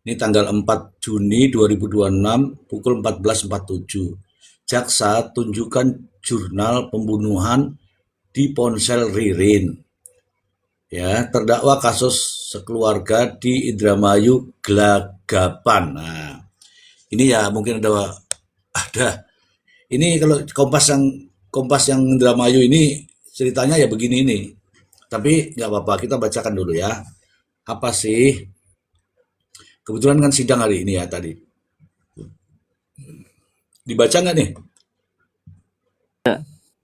Ini tanggal 4 Juni 2026 pukul 14.47. Jaksa tunjukkan jurnal pembunuhan di ponsel Ririn. Ya, terdakwa kasus sekeluarga di Indramayu gelagapan. Nah, ini ya mungkin ada. Ini kalau Kompas yang Indramayu ini ceritanya ya begini ini. Tapi nggak apa-apa, kita bacakan dulu ya. Apa sih? Kebetulan kan sidang hari ini ya tadi. Dibaca nggak nih?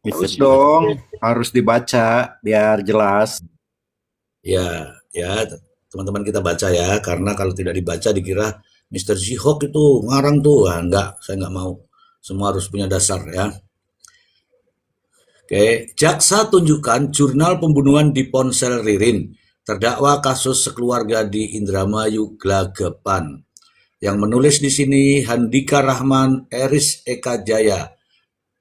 Harus dong, harus dibaca biar jelas. Ya, ya teman-teman kita baca ya, karena kalau tidak dibaca dikira Mr. Jihok itu ngarang tuh. Wah, enggak, saya nggak mau. Semua harus punya dasar ya. Oke, jaksa tunjukkan jurnal pembunuhan di ponsel Ririn. Terdakwa kasus sekeluarga di Indramayu gelagapan. Yang menulis di sini Handika Rahman Eris Eka Jaya.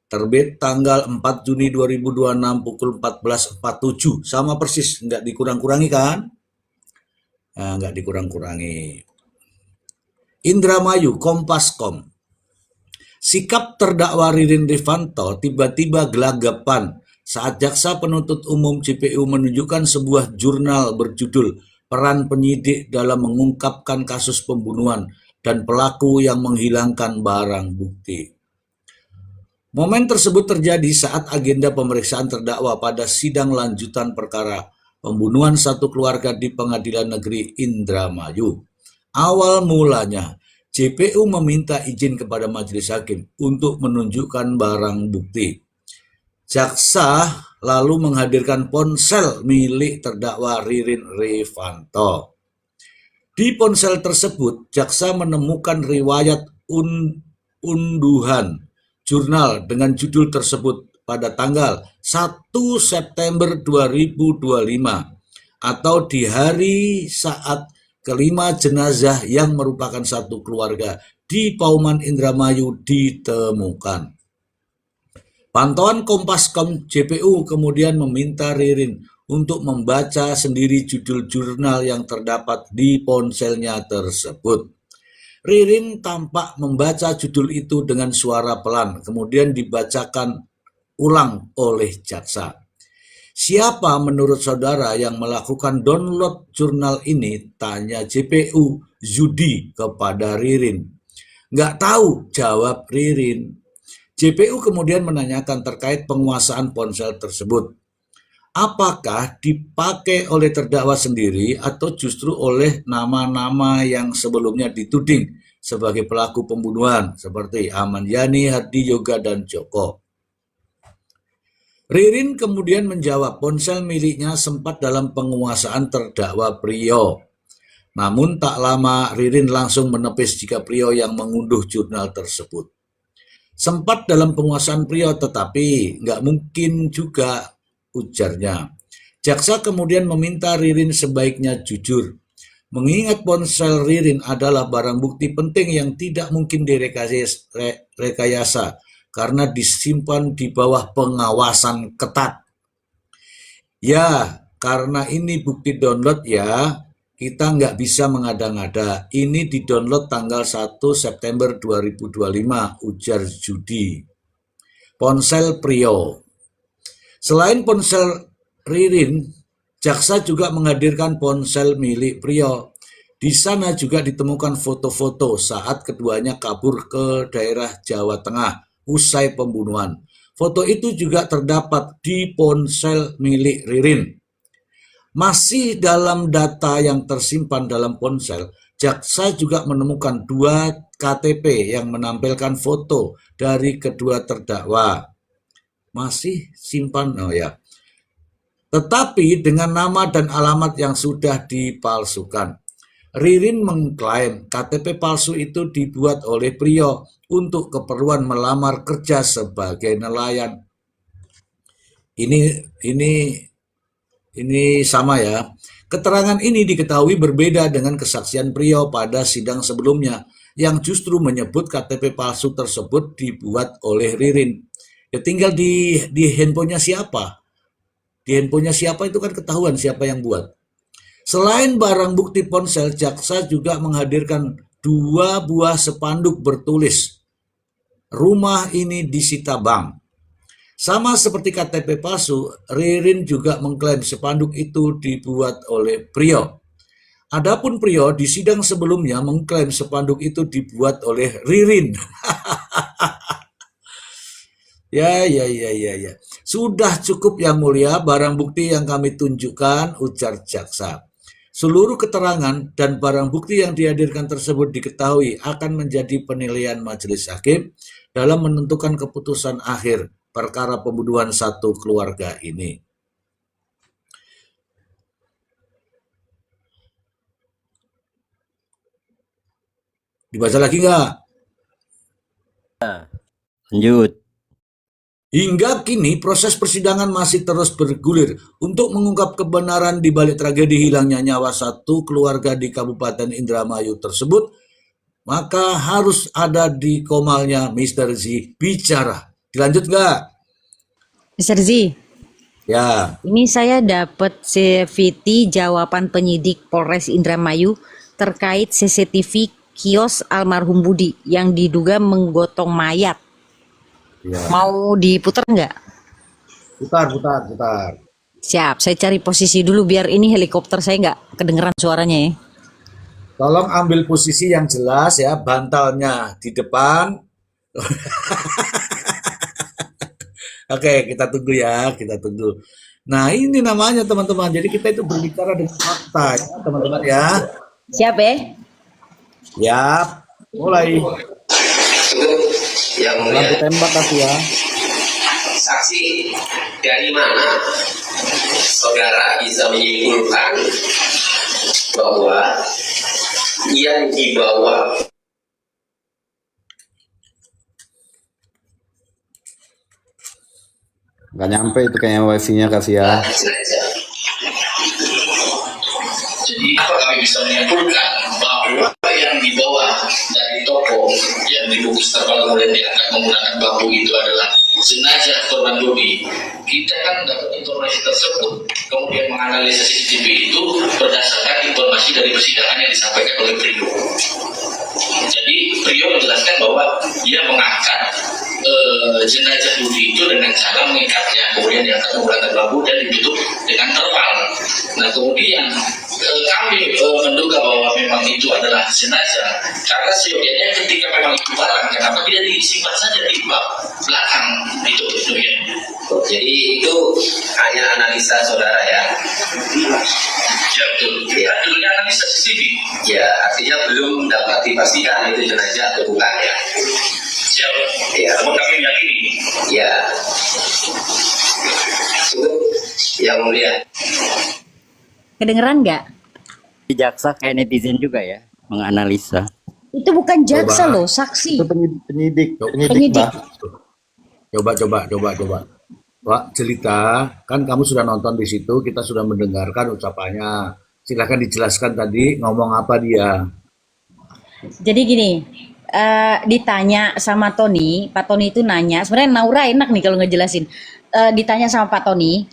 Terbit tanggal 4 Juni 2026 pukul 14.47. Sama persis, nggak dikurang-kurangi kan? Nah, nggak dikurang-kurangi. Indramayu, Kompas.com. Sikap terdakwa Ririn Rifanto tiba-tiba gelagapan saat jaksa penuntut umum JPU menunjukkan sebuah jurnal berjudul Peran Penyidik dalam Mengungkapkan Kasus Pembunuhan dan Pelaku yang Menghilangkan Barang Bukti. Momen tersebut terjadi saat agenda pemeriksaan terdakwa pada sidang lanjutan perkara pembunuhan satu keluarga di Pengadilan Negeri Indramayu. Awal mulanya, JPU meminta izin kepada majelis hakim untuk menunjukkan barang bukti. Jaksa lalu menghadirkan ponsel milik terdakwa Ririn Rifanto. Di ponsel tersebut, jaksa menemukan riwayat unduhan jurnal dengan judul tersebut pada tanggal 1 September 2025 atau di hari saat kelima jenazah yang merupakan satu keluarga di Pauman Indramayu ditemukan. Pantauan Kompas.com JPU kemudian meminta Ririn untuk membaca sendiri judul jurnal yang terdapat di ponselnya tersebut. Ririn tampak membaca judul itu dengan suara pelan, kemudian dibacakan ulang oleh jaksa. Siapa menurut saudara yang melakukan download jurnal ini? Tanya JPU Zudi kepada Ririn. Nggak tahu, jawab Ririn. JPU kemudian menanyakan terkait penguasaan ponsel tersebut. Apakah dipakai oleh terdakwa sendiri atau justru oleh nama-nama yang sebelumnya dituding sebagai pelaku pembunuhan seperti Aman Yani, Hardi Yoga, dan Joko? Ririn kemudian menjawab ponsel miliknya sempat dalam penguasaan terdakwa Priyo. Namun tak lama Ririn langsung menepis jika Priyo yang mengunduh jurnal tersebut. Sempat dalam penguasaan Priyo tetapi nggak mungkin juga, ujarnya. Jaksa kemudian meminta Ririn sebaiknya jujur. Mengingat ponsel Ririn adalah barang bukti penting yang tidak mungkin direkayasa karena disimpan di bawah pengawasan ketat. Ya, karena ini bukti download ya, kita nggak bisa mengada-ngada. Ini di-download tanggal 1 September 2025, ujar Judi. Ponsel Priyo. Selain ponsel Ririn, jaksa juga menghadirkan ponsel milik Priyo. Di sana juga ditemukan foto-foto saat keduanya kabur ke daerah Jawa Tengah usai pembunuhan. Foto itu juga terdapat di ponsel milik Ririn. Masih dalam data yang tersimpan dalam ponsel, jaksa juga menemukan 2 KTP yang menampilkan foto dari kedua terdakwa. Masih simpan, oh ya. Tetapi dengan nama dan alamat yang sudah dipalsukan. Ririn mengklaim KTP palsu itu dibuat oleh Priyo untuk keperluan melamar kerja sebagai nelayan. Ini sama ya. Keterangan ini diketahui berbeda dengan kesaksian Priyo pada sidang sebelumnya yang justru menyebut KTP palsu tersebut dibuat oleh Ririn. Ya tinggal di handphonenya siapa. Di handphonenya siapa itu kan ketahuan siapa yang buat. Selain barang bukti ponsel, jaksa juga menghadirkan 2 buah spanduk bertulis, "Rumah ini disita bank." Sama seperti KTP palsu, Ririn juga mengklaim spanduk itu dibuat oleh Priyo. Adapun Priyo di sidang sebelumnya mengklaim spanduk itu dibuat oleh Ririn. Ya. Sudah cukup yang mulia barang bukti yang kami tunjukkan, ujar jaksa. Seluruh keterangan dan barang bukti yang dihadirkan tersebut diketahui akan menjadi penilaian majelis hakim dalam menentukan keputusan akhir perkara pembunuhan satu keluarga ini. Dibaca lagi nggak? Lanjut. Hingga kini proses persidangan masih terus bergulir untuk mengungkap kebenaran di balik tragedi hilangnya nyawa satu keluarga di Kabupaten Indramayu tersebut, maka harus ada di komalnya Mr. Z bicara. Dilanjut nggak? Mr. Z, Ya, ini saya dapat CVT jawaban penyidik Polres Indramayu terkait CCTV kios almarhum Budi yang diduga menggotong mayat. ya. Mau diputar nggak? Putar. Siap, saya cari posisi dulu biar ini helikopter saya nggak kedengeran suaranya ya. Tolong ambil posisi yang jelas ya, bantalnya di depan. Oke, kita tunggu ya, kita tunggu. Nah, ini namanya teman-teman. Jadi kita itu berbicara dengan fakta ya, teman-teman ya. Siap ya? Siap, mulai. Yang Lampu mulia, tembak kasih ya. saksi dari mana saudara bisa menyimpulkan bahwa yang dibawa Nggak nyampe itu kayaknya wifi-nya kasih ya. jenazah. Jadi apa kami bisa menyimpulkan bahwa yang dibawa dari toko yang dibungkus terpal kemudian diangkat menggunakan bambu itu adalah jenazah korban Dodi. Kita kan dapat informasi tersebut, kemudian menganalisis CCTV itu berdasarkan informasi dari persidangan yang disampaikan oleh Priyo. Jadi Priyo menjelaskan bahwa dia mengangkat jenazah Dodi itu dengan cara mengikatnya, kemudian diangkat menggunakan bambu dan ditutup dengan terpal. Nah kemudian kami menduga bahwa memang itu adalah jenazah karena seyogianya ketika memang itu barang, kenapa tidak disimpan saja di belakang itu ya. Jadi itu hanya analisa saudara ya. Ya betul. Ya. Dulunya analisa CCTV. Ya, artinya belum dapat dipastikan itu jenazah atau bukan ya. Siap. Ya. Namun kami meyakini. Ya. Itu yang mulia. Kedengeran nggak? Jaksa kayak netizen juga ya, menganalisa. Itu bukan jaksa Coba. loh, saksi. Itu penyidik, Penyidik. Mbak. Coba. Pak Jelita, kan kamu sudah nonton di situ, kita sudah mendengarkan ucapannya. Silahkan dijelaskan tadi ngomong apa dia. Jadi gini, ditanya sama Tony, Pak Tony itu nanya, sebenarnya Naura enak nih kalau ngejelasin. Ditanya sama Pak Tony,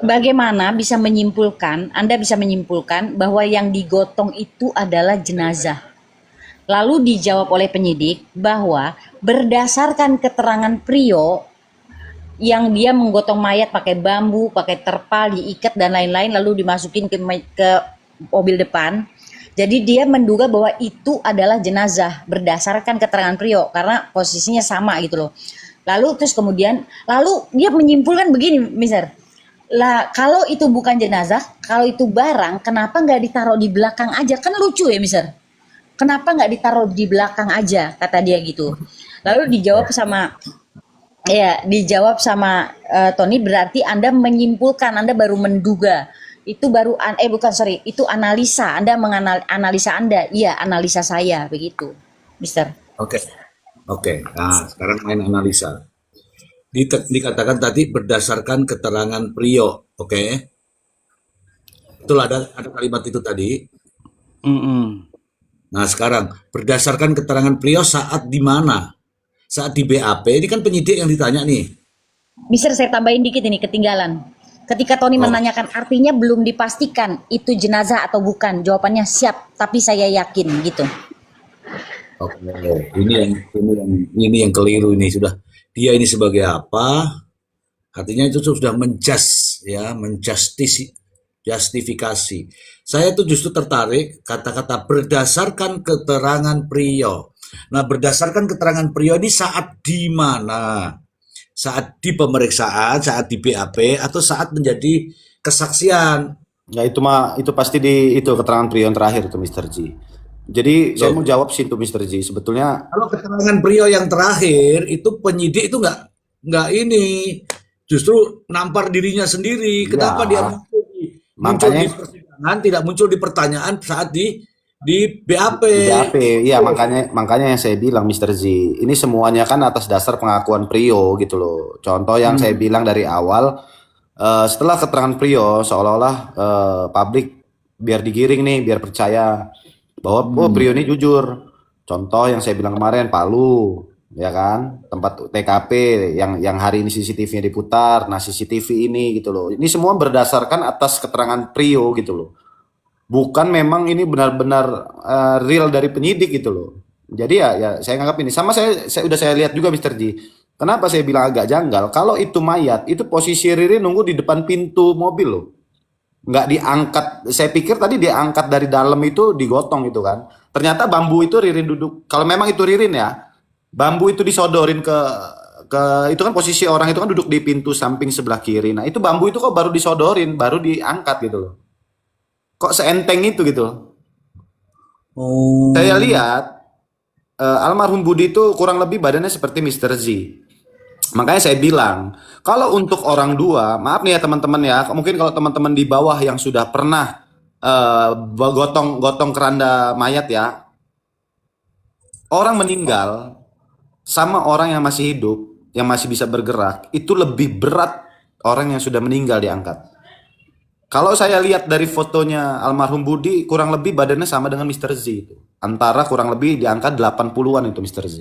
bagaimana bisa menyimpulkan, Anda bisa menyimpulkan bahwa yang digotong itu adalah jenazah. Lalu dijawab oleh penyidik bahwa berdasarkan keterangan Priyo yang dia menggotong mayat pakai bambu, pakai terpal, diikat dan lain-lain lalu dimasukin ke mobil depan. Jadi dia menduga bahwa itu adalah jenazah berdasarkan keterangan Priyo karena posisinya sama gitu loh. Lalu terus kemudian dia menyimpulkan begini, Mister. Lah kalau itu bukan jenazah, kalau itu barang, kenapa nggak ditaruh di belakang aja? Kan lucu ya, Mister. Kenapa nggak ditaruh di belakang aja? Kata dia gitu. Lalu dijawab sama Tony, berarti Anda menyimpulkan, Anda baru menduga. Itu baru itu analisa. Anda menganalisa Anda. Iya, analisa saya begitu, Mister. Oke. Nah, sekarang main analisa. Dikatakan tadi berdasarkan keterangan Priyo, oke? Itulah ada kalimat itu tadi. Nah, sekarang berdasarkan keterangan Priyo saat di mana? Saat di BAP, ini kan penyidik yang ditanya nih. Mister, saya tambahin dikit ini ketinggalan. Ketika Tony menanyakan artinya belum dipastikan itu jenazah atau bukan. Jawabannya siap, tapi saya yakin gitu. Oke, ini yang keliru ini sudah. Dia ini sebagai apa? Artinya itu sudah justifikasi. Saya tuh justru tertarik kata-kata berdasarkan keterangan Priyo. Nah, berdasarkan keterangan Priyo ini saat di mana? Saat di pemeriksaan, saat di BAP, atau saat menjadi kesaksian. Ya itu pasti di itu keterangan Priyo yang terakhir itu Mr. G. Jadi saya mau jawab sih itu Mr. G. Sebetulnya kalau keterangan Priyo yang terakhir itu penyidik itu nggak ini, justru nampar dirinya sendiri. Kenapa dia muncul di persidangan, tidak muncul di pertanyaan saat di BAP. Iya makanya yang saya bilang Mr. Z, ini semuanya kan atas dasar pengakuan Priyo gitu loh. Contoh yang saya bilang dari awal, setelah keterangan Priyo seolah-olah publik biar digiring nih, biar percaya bahwa Priyo ini jujur. Contoh yang saya bilang kemarin Palu, ya kan, tempat TKP yang hari ini CCTV-nya diputar. Nah CCTV ini gitu loh. Ini semua berdasarkan atas keterangan Priyo gitu loh. Bukan memang ini benar-benar real dari penyidik gitu loh. Jadi ya saya nganggap ini sama saya lihat juga Mr. G. Kenapa saya bilang agak janggal? Kalau itu mayat, itu posisi Ririn nunggu di depan pintu mobil loh. Nggak diangkat. Saya pikir tadi dia angkat dari dalam itu digotong gitu kan. Ternyata bambu itu Ririn duduk. Kalau memang itu Ririn ya, bambu itu disodorin ke itu kan posisi orang itu kan duduk di pintu samping sebelah kiri. Nah itu bambu itu kok baru disodorin, baru diangkat gitu loh. Kok seenteng itu gitu. Saya lihat almarhum Budi itu kurang lebih badannya seperti Mr. Z. Makanya saya bilang, kalau untuk orang dua, maaf nih ya teman-teman ya, mungkin kalau teman-teman di bawah yang sudah pernah gotong keranda mayat ya, orang meninggal sama orang yang masih hidup, yang masih bisa bergerak, itu lebih berat orang yang sudah meninggal diangkat. Kalau saya lihat dari fotonya almarhum Budi, kurang lebih badannya sama dengan Mr. Z itu. Antara kurang lebih diangkat 80-an itu Mr. Z.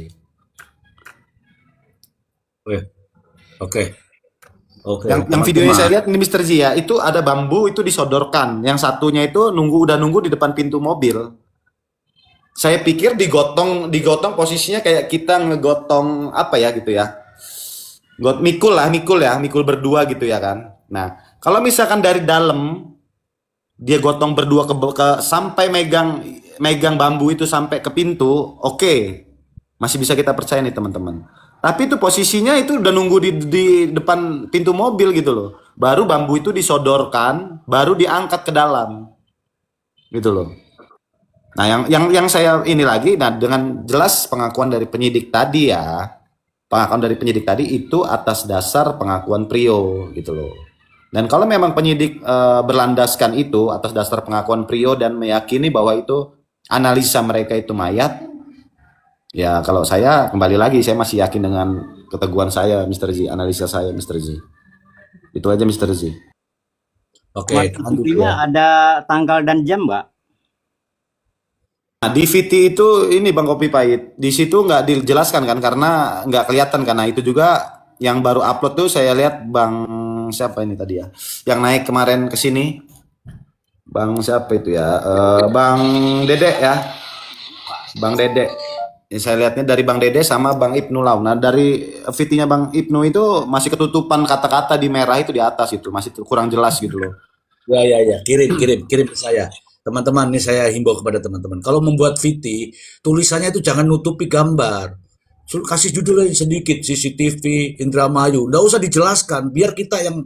Oke. Yang videonya saya lihat ini Mr. Z ya, itu ada bambu itu disodorkan. Yang satunya itu udah nunggu di depan pintu mobil. Saya pikir digotong posisinya kayak kita ngegotong apa ya gitu ya. Mikul berdua gitu ya kan. Nah, kalau misalkan dari dalam dia gotong berdua ke sampai megang bambu itu sampai ke pintu, oke. Masih bisa kita percaya nih teman-teman. Tapi itu posisinya itu udah nunggu di depan pintu mobil gitu loh. Baru bambu itu disodorkan, baru diangkat ke dalam. Gitu loh. Nah, yang saya ini lagi, nah dengan jelas pengakuan dari penyidik tadi ya. Pengakuan dari penyidik tadi itu atas dasar pengakuan Priyo gitu loh. Dan kalau memang penyidik berlandaskan itu atas dasar pengakuan Priyo dan meyakini bahwa itu analisa mereka itu mayat, ya kalau saya kembali lagi saya masih yakin dengan keteguhan saya Mr. Z, analisa saya Mr. Z. Itu aja Mr. Z. Oke, Artinya ada tanggal dan jam, Mbak? Nah, di VT itu ini Bang Kopi Pahit, di situ nggak dijelaskan kan karena nggak kelihatan karena itu juga yang baru upload tuh saya lihat Bang siapa ini tadi ya, yang naik kemarin ke sini, Bang siapa itu ya, Bang Dede ya, Bang Dede. Saya lihatnya dari Bang Dede sama Bang Ibnu Lau. Nah dari VT-nya Bang Ibnu itu masih ketutupan kata-kata di merah itu di atas itu masih kurang jelas gitu loh. Ya, kirim ke saya. Teman-teman, ini saya himbau kepada teman-teman. Kalau membuat VT, tulisannya itu jangan nutupi gambar. Kasih judulnya sedikit, CCTV, Indramayu. Nggak usah dijelaskan, biar kita yang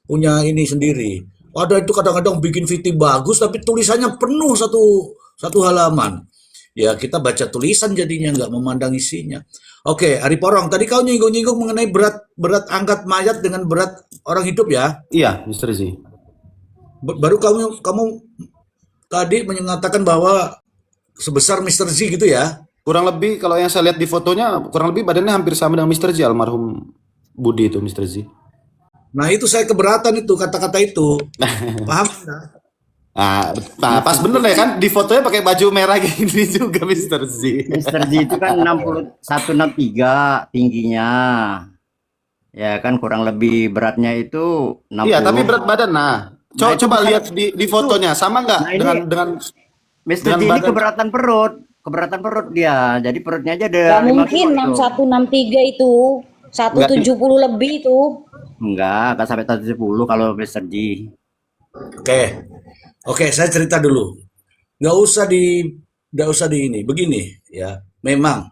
punya ini sendiri. Ada itu kadang-kadang bikin VT bagus, tapi tulisannya penuh satu halaman. Ya kita baca tulisan jadinya, nggak memandang isinya. Oke, Ari Porong, tadi kau nyinggung-nyinggung mengenai berat angkat mayat dengan berat orang hidup ya? Iya, Mr. Z. Baru kamu tadi mengatakan bahwa sebesar Mr. Z gitu ya? Kurang lebih kalau yang saya lihat di fotonya kurang lebih badannya hampir sama dengan Mr. Z almarhum Budi itu Mr. Z. Nah itu saya keberatan itu kata-kata itu. Paham enggak? Nah, pas bener ya kan di fotonya pakai baju merah gini juga Mr. Z. Mr. Z itu kan 6163 tingginya. Ya kan kurang lebih beratnya itu 60. Iya, tapi berat badan. Nah, Nah, itu coba bukan lihat di fotonya, sama nggak Nah, ini dengan Mr. dengan J ini badan? keberatan perut dia. Jadi perutnya aja ada Gak 5 mungkin kilo itu. 6163 itu. Nggak, 170 lebih itu. Enggak sampai 170 kalau Mr. J. Oke, oke, saya cerita dulu. Nggak usah di, nggak usah di ini. Begini, ya. Memang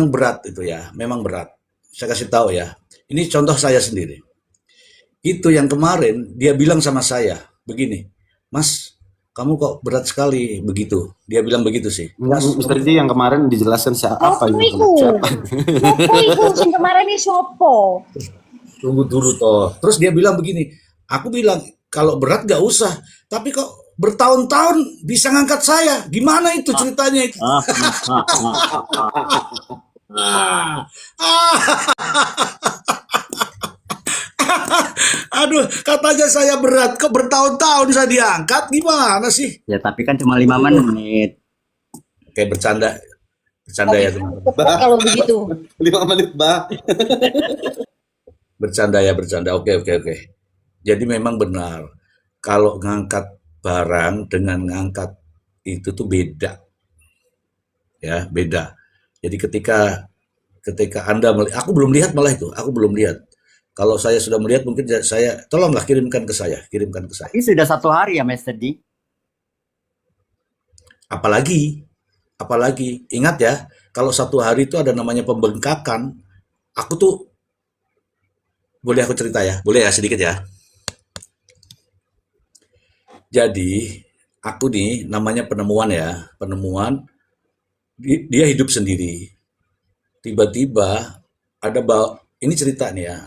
berat itu ya. Memang berat. Saya kasih tahu ya. Ini contoh saya sendiri. Itu yang kemarin dia bilang sama saya, begini, Mas, kamu kok berat sekali begitu. Dia bilang begitu sih. Enggak, Mas, Mr. J yang kemarin dijelaskan apa Sopo ini? iku? Siapa? Sopo iku sing kemarin ini sopo? tunggu dulu toh. Terus dia bilang begini, aku bilang kalau berat gak usah, tapi kok bertahun-tahun bisa ngangkat saya. Gimana itu ceritanya itu? Ah, ah, aduh, katanya saya berat, kok bertahun-tahun saya diangkat, gimana sih? Ya tapi kan cuma 5 menit. Kayak bercanda ya teman-teman. Cepat kalau begitu. 5 menit, Bah. Bercanda ya, bercanda. Oke, oke, oke. Jadi memang benar, kalau ngangkat barang dengan ngangkat itu tuh beda, ya beda. Jadi ketika Anda aku belum lihat malah itu, aku belum lihat. Kalau saya sudah melihat mungkin saya tolonglah kirimkan ke saya. Ini sudah 1 hari ya Mr. J. Apalagi ingat ya, kalau 1 hari itu ada namanya pembengkakan. Aku tuh boleh aku cerita ya, boleh ya sedikit ya. Jadi aku nih namanya penemuan ya, dia hidup sendiri. Tiba-tiba ada bau, ini cerita nih ya,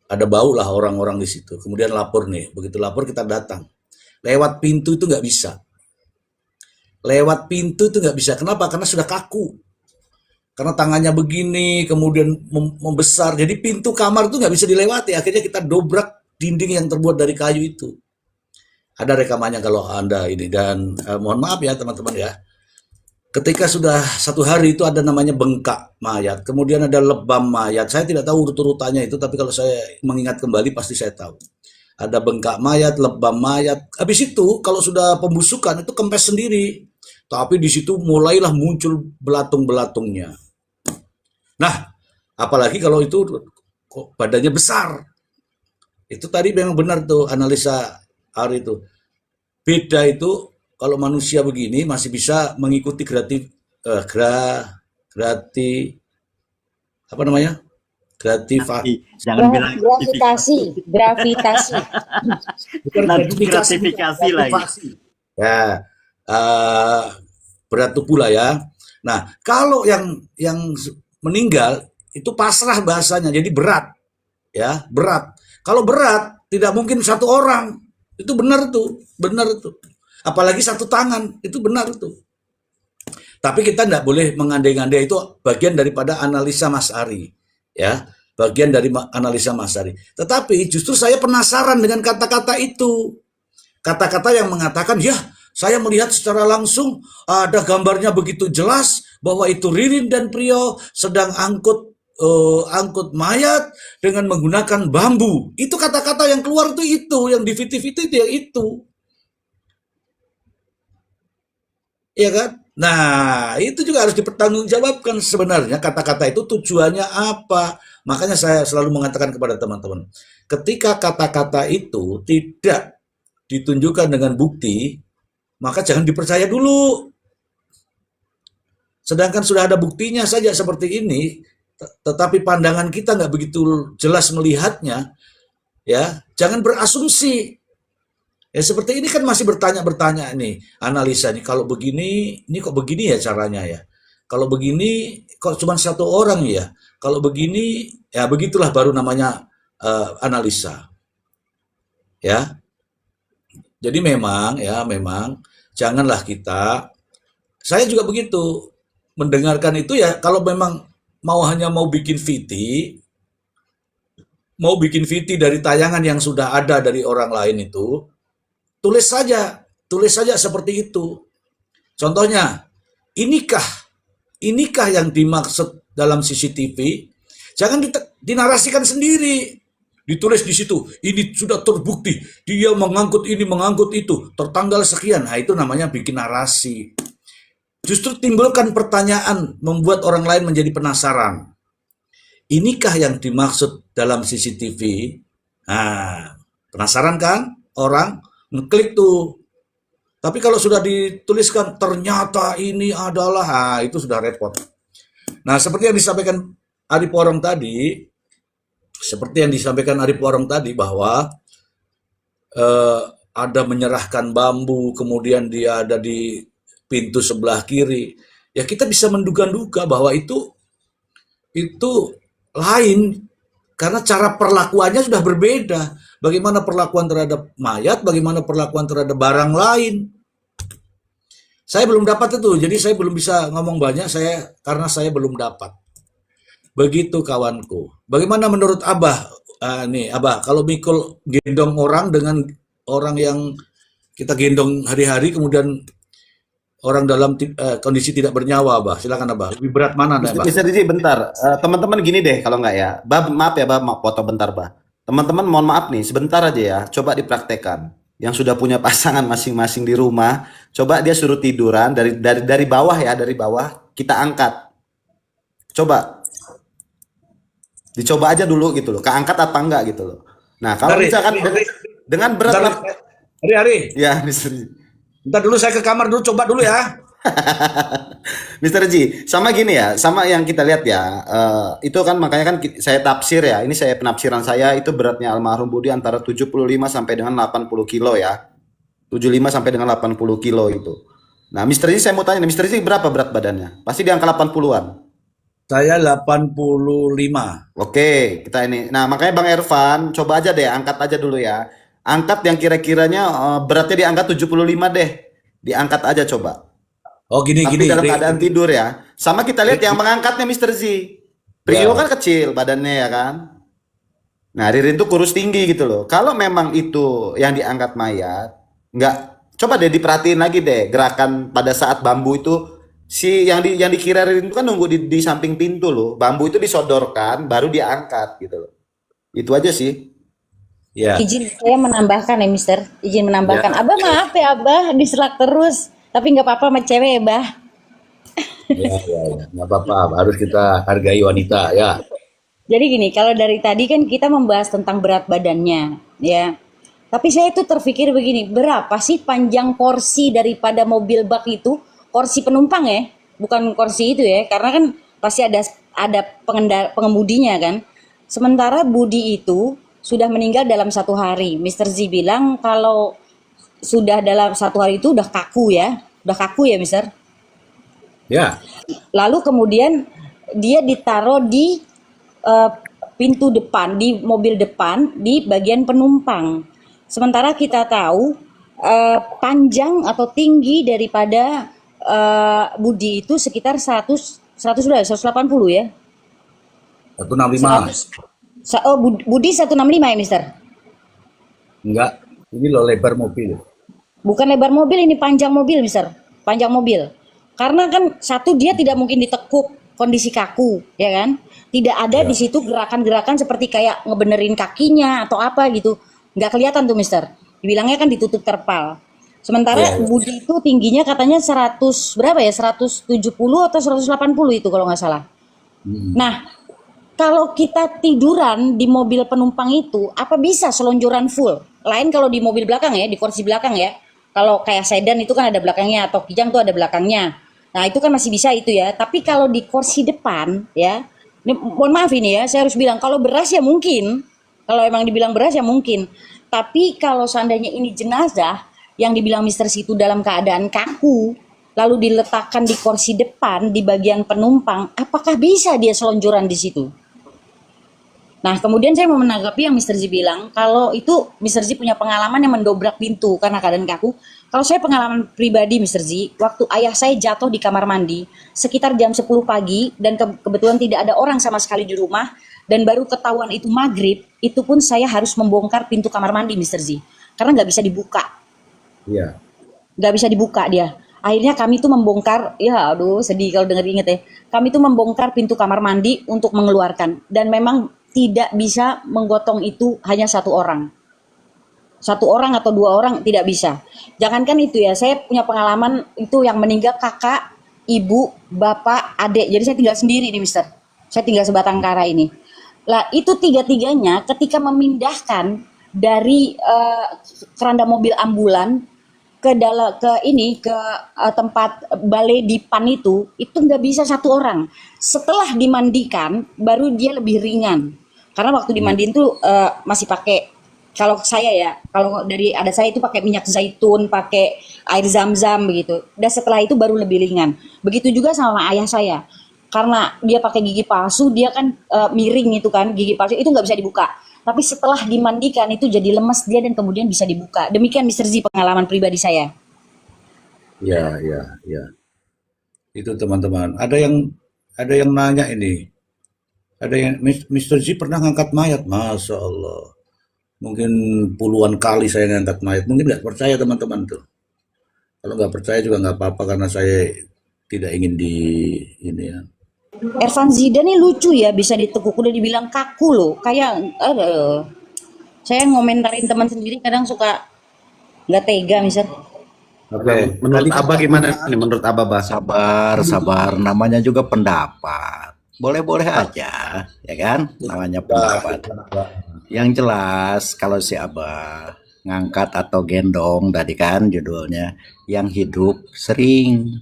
ada bau lah orang-orang di situ. Kemudian lapor nih, begitu lapor kita datang. Lewat pintu itu nggak bisa. Kenapa? Karena sudah kaku. Karena tangannya begini, kemudian membesar. Jadi pintu kamar itu nggak bisa dilewati. Akhirnya kita dobrak dinding yang terbuat dari kayu itu. Ada rekamannya kalau Anda ini. Dan mohon maaf ya teman-teman ya. Ketika sudah 1 hari itu ada namanya bengkak mayat. Kemudian ada lebam mayat. Saya tidak tahu urut-urutannya itu. Tapi kalau saya mengingat kembali pasti saya tahu. Ada bengkak mayat, lebam mayat. Habis itu kalau sudah pembusukan itu kempes sendiri. Tapi di situ mulailah muncul belatung-belatungnya. Nah, apalagi kalau itu kok badannya besar. Itu tadi memang benar tuh analisa Ari itu. Beda itu kalau manusia begini masih bisa mengikuti apa namanya? Jangan bilang Gravitasi. Bukan gratifikasi lagi. Ya, berat tubuh lah ya. Nah, kalau yang meninggal itu pasrah bahasanya, jadi berat, ya berat. Kalau berat tidak mungkin 1 orang, itu benar tuh. Apalagi 1 tangan, itu benar tuh. Tapi kita tidak boleh mengandai-andai, itu bagian daripada analisa Mas Ari, ya, bagian dari analisa Mas Ari. Tetapi justru saya penasaran dengan kata-kata itu, kata-kata yang mengatakan, ya saya melihat secara langsung ada gambarnya begitu jelas bahwa itu Ririn dan Priyo sedang angkut mayat dengan menggunakan bambu. Itu kata-kata yang keluar itu yang di video-video itu. Iya kan? Nah, itu juga harus dipertanggungjawabkan sebenarnya kata-kata itu tujuannya apa. Makanya saya selalu mengatakan kepada teman-teman, ketika kata-kata itu tidak ditunjukkan dengan bukti, maka jangan dipercaya dulu. Sedangkan sudah ada buktinya saja seperti ini, tetapi pandangan kita nggak begitu jelas melihatnya, ya jangan berasumsi. Ya seperti ini kan masih bertanya-bertanya nih, analisa nih, kalau begini, ini kok begini ya caranya ya. Kalau begini kok cuma 1 orang ya. Kalau begini ya begitulah baru namanya analisa. Ya. Jadi memang janganlah saya juga begitu mendengarkan itu ya, kalau memang hanya mau bikin VT dari tayangan yang sudah ada dari orang lain itu, tulis saja seperti itu. Contohnya, inikah yang dimaksud dalam CCTV Jangan dinarasikan sendiri. Ditulis di situ, ini sudah terbukti, dia mengangkut ini, mengangkut itu, tertanggal sekian. Nah, itu namanya bikin narasi. Justru timbulkan pertanyaan, membuat orang lain menjadi penasaran. Inikah yang dimaksud dalam CCTV? Nah, penasaran kan? Orang ngeklik tuh. Tapi kalau sudah dituliskan ternyata ini adalah, nah, itu sudah repot. Nah, seperti yang disampaikan Arif Porong tadi, bahwa ada menyerahkan bambu, kemudian dia ada di pintu sebelah kiri. Ya kita bisa menduga-duga bahwa itu lain, karena cara perlakuannya sudah berbeda. Bagaimana perlakuan terhadap mayat, bagaimana perlakuan terhadap barang lain. Saya belum dapat itu, jadi saya belum bisa ngomong banyak karena saya belum dapat. Begitu kawanku. Bagaimana menurut Abah? Nih Abah, kalau mikul gendong orang dengan orang yang kita gendong hari-hari, kemudian orang dalam kondisi tidak bernyawa, Abah. Silakan Abah. Lebih berat mana, Abah? Bisa Diji, bentar. Teman-teman gini deh kalau nggak ya. Maaf ya, mau potong bentar, Bah. Teman-teman mohon maaf nih, sebentar aja ya. Coba dipraktekkan. Yang sudah punya pasangan masing-masing di rumah, coba dia suruh tiduran dari bawah ya, dari bawah kita angkat. Coba. Dicoba aja dulu gitu loh. Keangkat apa enggak gitu loh. Nah, kalau misalkan dengan berat Hari-hari. ya, Mister Ji. Bentar dulu, saya ke kamar dulu, coba dulu ya. Mister Ji, sama gini ya, sama yang kita lihat ya, itu kan makanya kan saya tafsir ya, ini saya penafsiran saya, itu beratnya almarhum Budi antara 75 sampai dengan 80 kilo ya, 75 sampai dengan 80 kilo itu. Nah, Mister Ji saya mau tanya, Mister Ji berapa berat badannya? Pasti di angka 80-an. Saya 85. Oke, kita ini. Nah, makanya Bang Ervan, coba aja deh, angkat aja dulu ya. Angkat yang kira-kiranya beratnya di angka 75 deh. Diangkat aja coba. Oh gini. Tapi dalam keadaan tidur ya. Sama kita lihat yang mengangkatnya Mister Z. Prio kan kecil badannya ya kan. Nah, Ririn tuh kurus tinggi gitu loh. Kalau memang itu yang diangkat mayat, coba deh diperhatiin lagi deh gerakan pada saat bambu itu yang dikira Ririn itu kan nunggu di samping pintu loh. Bambu itu disodorkan baru diangkat gitu loh. Itu aja sih. Ya. Izin saya menambahkan ya Mister, izin menambahkan. Ya. Abah maaf ya Abah diselak terus, tapi nggak apa-apa sama cewek ya Bah. Ya, nggak apa-apa, harus kita hargai wanita ya. Jadi gini, kalau dari tadi kan kita membahas tentang berat badannya, ya. Tapi saya tuh terpikir begini, berapa sih panjang kursi daripada mobil bak itu? Kursi penumpang ya, bukan kursi itu ya, karena kan pasti ada pengemudinya kan. Sementara Budi itu sudah meninggal dalam 1 hari. Mr. Z bilang kalau sudah dalam 1 hari itu udah kaku ya Mister. Ya. Lalu kemudian dia ditaruh di pintu depan, di mobil depan, di bagian penumpang. Sementara kita tahu panjang atau tinggi daripada Budi itu sekitar 180 ya. 165. Budi 165 ya Mister? Enggak, ini loh lebar mobil. Bukan lebar mobil, ini panjang mobil Mister. Panjang mobil. Karena kan satu dia tidak mungkin ditekuk, kondisi kaku, ya kan? Tidak ada di situ gerakan-gerakan seperti kayak ngebenerin kakinya atau apa gitu. Nggak kelihatan tuh Mister. Dibilangnya kan ditutup terpal. Sementara Budi itu tingginya katanya 100 berapa ya? 170 atau 180 itu kalau nggak salah. Nah, kalau kita tiduran di mobil penumpang itu, apa bisa selonjoran full? Lain kalau di mobil belakang ya, di kursi belakang ya. Kalau kayak sedan itu kan ada belakangnya, atau Kijang tuh ada belakangnya. Nah itu kan masih bisa itu ya. Tapi kalau di kursi depan ya, ini, mohon maaf ini ya, saya harus bilang kalau beras ya mungkin. Kalau emang dibilang beras ya mungkin. Tapi kalau seandainya ini jenazah, yang dibilang Mister Situ dalam keadaan kaku, lalu diletakkan di kursi depan, di bagian penumpang, apakah bisa dia selonjoran di situ? Nah, kemudian saya mau menanggapi yang Mr. Z bilang, kalau itu Mr. Z punya pengalaman yang mendobrak pintu karena keadaan kaku. Kalau saya pengalaman pribadi Mr. Z, waktu ayah saya jatuh di kamar mandi, sekitar jam 10 pagi, dan kebetulan tidak ada orang sama sekali di rumah, dan baru ketahuan itu maghrib, itu pun saya harus membongkar pintu kamar mandi Mr. Z. Karena nggak bisa dibuka. Iya. Nggak bisa dibuka dia. Akhirnya kami tuh membongkar, ya aduh sedih kalau denger inget ya. Kami tuh membongkar pintu kamar mandi untuk mengeluarkan. Dan memang tidak bisa menggotong itu hanya satu orang. Satu orang atau dua orang tidak bisa. Jangankan itu ya, saya punya pengalaman itu yang meninggal kakak, ibu, bapak, adik. Jadi saya tinggal sendiri nih Mister. Saya tinggal sebatang kara ini. Lah itu tiga-tiganya ketika memindahkan dari keranda mobil ambulan ke tempat balai dipan itu nggak bisa satu orang. Setelah dimandikan baru dia lebih ringan. Karena waktu dimandiin tuh masih pakai, kalau saya ya, kalau dari ada saya itu pakai minyak zaitun, pakai air zam-zam begitu. Dan setelah itu baru lebih ringan. Begitu juga sama ayah saya. Karena dia pakai gigi palsu, dia kan miring itu kan, gigi palsu itu nggak bisa dibuka. Tapi setelah dimandikan itu jadi lemes dia dan kemudian bisa dibuka. Demikian Mr. Z pengalaman pribadi saya. Ya, ya, ya. Itu teman-teman. Ada yang nanya ini. Ada yang Mr. Z pernah ngangkat mayat, Masya Allah. Mungkin puluhan kali saya ngangkat mayat. Mungkin nggak percaya teman-teman tuh. Kalau nggak percaya juga nggak apa-apa karena saya tidak ingin ini ya. Ervan Zidane ini lucu ya, bisa ditekuk, udah dibilang kaku loh. Kayak saya ngomentarin teman sendiri kadang suka nggak tega misalnya. Oke, menurut Abah gimana nih? Menurut Abah, Bah? Sabar, namanya juga pendapat. Boleh-boleh aja, ya kan? Namanya pendapat. Yang jelas kalau si Abah ngangkat atau gendong tadi kan judulnya, yang hidup sering.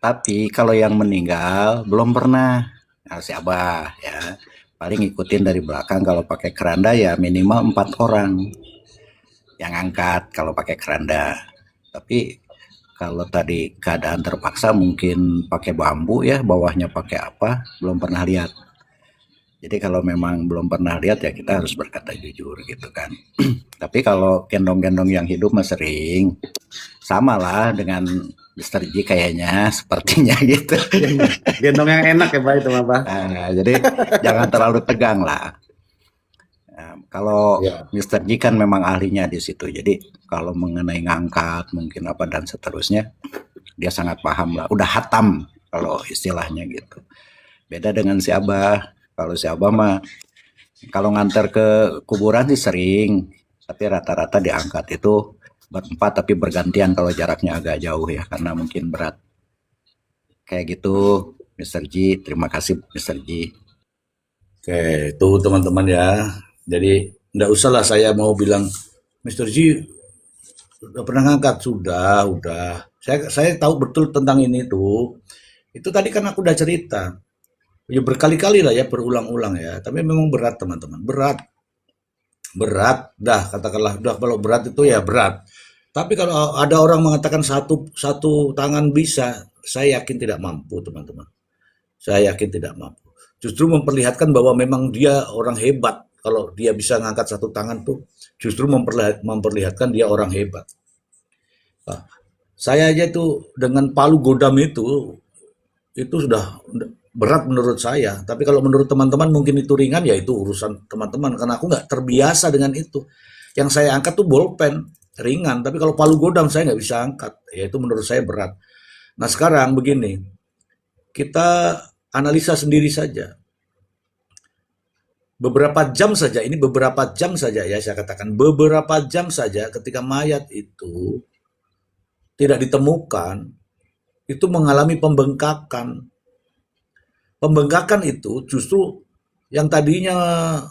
Tapi kalau yang meninggal belum pernah. Nah, si Abah ya paling ikutin dari belakang. Kalau pakai keranda ya minimal 4 orang yang angkat kalau pakai keranda. Tapi kalau tadi keadaan terpaksa mungkin pakai bambu ya, bawahnya pakai apa, belum pernah lihat. Jadi kalau memang belum pernah lihat ya kita harus berkata jujur gitu kan. Tapi kalau gendong-gendong yang hidup mah sering. Sama lah dengan Mr. G kayaknya, sepertinya gitu. Gendong yang enak ya, Bah, itu, Bah. Nah, jadi jangan terlalu tegang lah. Nah, kalau Mr. G kan memang ahlinya di situ. Jadi kalau mengenai ngangkat mungkin apa dan seterusnya, dia sangat paham lah. Udah hatam kalau istilahnya gitu. Beda dengan si Abah. Kalau si Abah mah kalau nganter ke kuburan sih sering, tapi rata-rata diangkat itu berempat tapi bergantian kalau jaraknya agak jauh ya karena mungkin berat. Kayak gitu Mr. G. Terima kasih Mr. G. Oke, itu teman-teman ya. Jadi enggak usah lah saya mau bilang Mr. G udah pernah ngangkat, sudah. Saya tahu betul tentang ini tuh. Itu tadi kan aku udah cerita. Ya berkali-kali lah ya, berulang-ulang ya. Tapi memang berat teman-teman, berat. Dah katakanlah, udah kalau berat itu ya berat. Tapi kalau ada orang mengatakan satu tangan bisa, saya yakin tidak mampu teman-teman. Saya yakin tidak mampu. Justru memperlihatkan bahwa memang dia orang hebat. Kalau dia bisa ngangkat satu tangan tuh, justru memperlihatkan dia orang hebat. Nah, saya aja tuh dengan palu godam itu sudah berat menurut saya. Tapi kalau menurut teman-teman mungkin itu ringan, ya itu urusan teman-teman. Karena aku nggak terbiasa dengan itu. Yang saya angkat tuh bolpen, ringan. Tapi kalau palu godam saya nggak bisa angkat. Ya itu menurut saya berat. Nah sekarang begini, kita analisa sendiri saja. Beberapa jam saja ya saya katakan. Beberapa jam saja ketika mayat itu tidak ditemukan, itu mengalami pembengkakan. Pembengkakan itu justru yang tadinya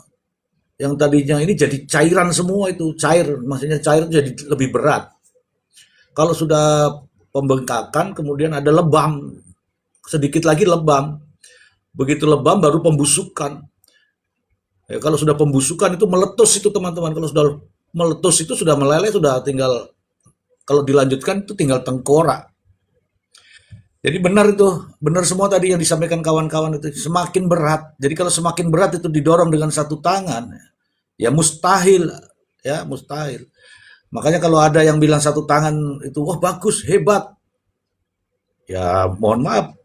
ini jadi cairan semua, itu maksudnya cair jadi lebih berat. Kalau sudah pembengkakan kemudian ada lebam, sedikit lagi lebam, begitu lebam baru pembusukan. Ya, kalau sudah pembusukan itu meletus itu teman-teman. Kalau sudah meletus itu sudah meleleh, sudah tinggal, kalau dilanjutkan itu tinggal tengkorak. Jadi benar semua tadi yang disampaikan kawan-kawan itu, semakin berat. Jadi kalau semakin berat itu didorong dengan satu tangan, ya mustahil, mustahil. Makanya kalau ada yang bilang satu tangan itu, wah bagus, hebat, ya mohon maaf.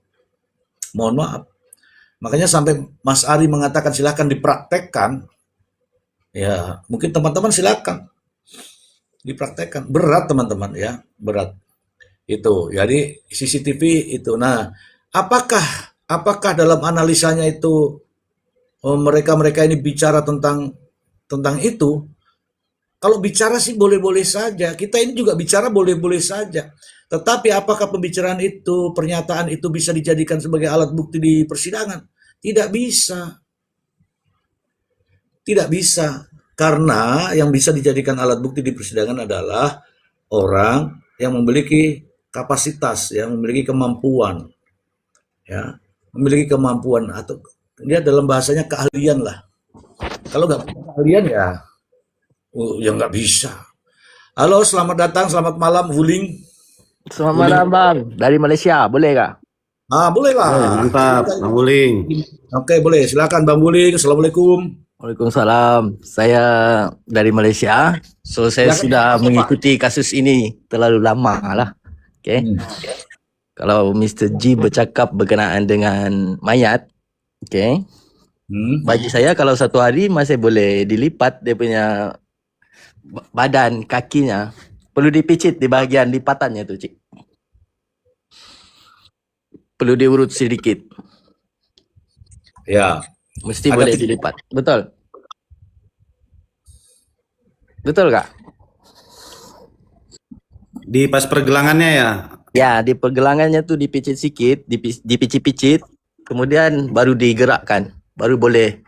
Makanya sampai Mas Ari mengatakan silahkan dipraktekkan, ya mungkin teman-teman silahkan dipraktekkan. Berat teman-teman ya, berat. Itu. Jadi CCTV itu. Nah, apakah dalam analisanya itu mereka-mereka ini bicara tentang itu? Kalau bicara sih boleh-boleh saja. Kita ini juga bicara boleh-boleh saja. Tetapi apakah pembicaraan itu, pernyataan itu bisa dijadikan sebagai alat bukti di persidangan? Tidak bisa. Tidak bisa. Karena yang bisa dijadikan alat bukti di persidangan adalah orang yang memiliki kapasitas, yang memiliki kemampuan, ya, memiliki kemampuan atau dia dalam bahasanya keahlian lah. Kalau nggak punya keahlian ya nggak bisa. Halo, selamat datang, selamat malam, Wuling. Selamat malam Bang, dari Malaysia, boleh kah? Boleh lah. Mantap, Bang Wuling. Oke, boleh. Silakan Bang Wuling. Assalamualaikum. Waalaikumsalam, saya dari Malaysia. So saya sudah mengikuti kasus ini terlalu lama lah. Okay. Kalau Mr. G bercakap berkenaan dengan mayat, okay. Bagi saya kalau satu hari masih boleh dilipat dia punya badan, kakinya. Perlu dipicit di bahagian lipatannya tu, Cik. Perlu diurut sedikit. Ya. Mesti boleh dilipat. Betul? Betul kak? Di pas pergelangannya ya. Ya, di pergelangannya tu dipicit sikit, dipicit-picit, kemudian baru digerakkan. Baru boleh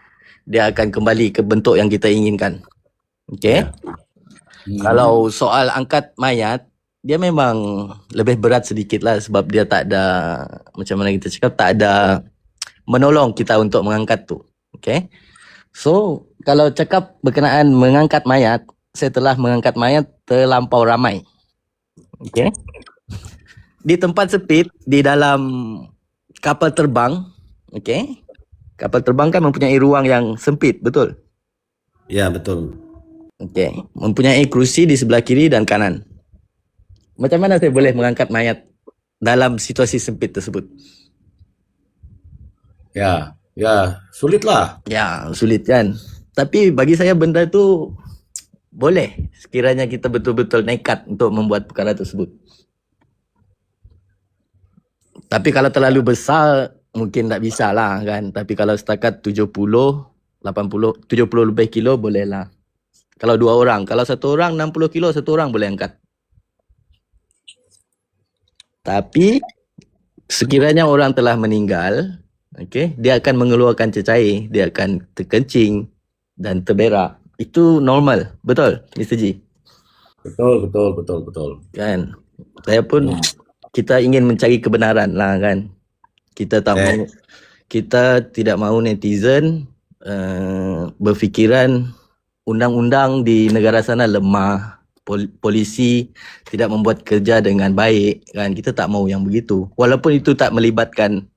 dia akan kembali ke bentuk yang kita inginkan. Okay? Kalau soal angkat mayat, dia memang lebih berat sedikit lah sebab dia tak ada, macam mana kita cakap, tak ada menolong kita untuk mengangkat tu. Okay? So, kalau cakap berkenaan mengangkat mayat, saya telah mengangkat mayat terlampau ramai. Okay? Di tempat sempit, di dalam kapal terbang, okay? Kapal terbang kan mempunyai ruang yang sempit, betul? Ya, betul. Okay. Mempunyai kerusi di sebelah kiri dan kanan. Macam mana saya boleh mengangkat mayat dalam situasi sempit tersebut? Ya, sulit lah. Ya, sulit kan. Tapi bagi saya benda itu boleh sekiranya kita betul-betul nekat untuk membuat perkara tersebut. Tapi kalau terlalu besar mungkin tak bisa lah kan. Tapi kalau setakat 70, 80, 70 lebih kilo boleh lah. Kalau dua orang, kalau satu orang 60 kilo, satu orang boleh angkat. Tapi sekiranya orang telah meninggal, okay, dia akan mengeluarkan cecair, dia akan terkencing dan terberak. Itu normal, betul Mr. G? Betul. Kan, saya pun kita ingin mencari kebenaran lah kan. Kita tak mau, kita tidak mahu netizen berfikiran undang-undang di negara sana lemah, polisi tidak membuat kerja dengan baik kan. Kita tak mahu yang begitu. Walaupun itu tak melibatkan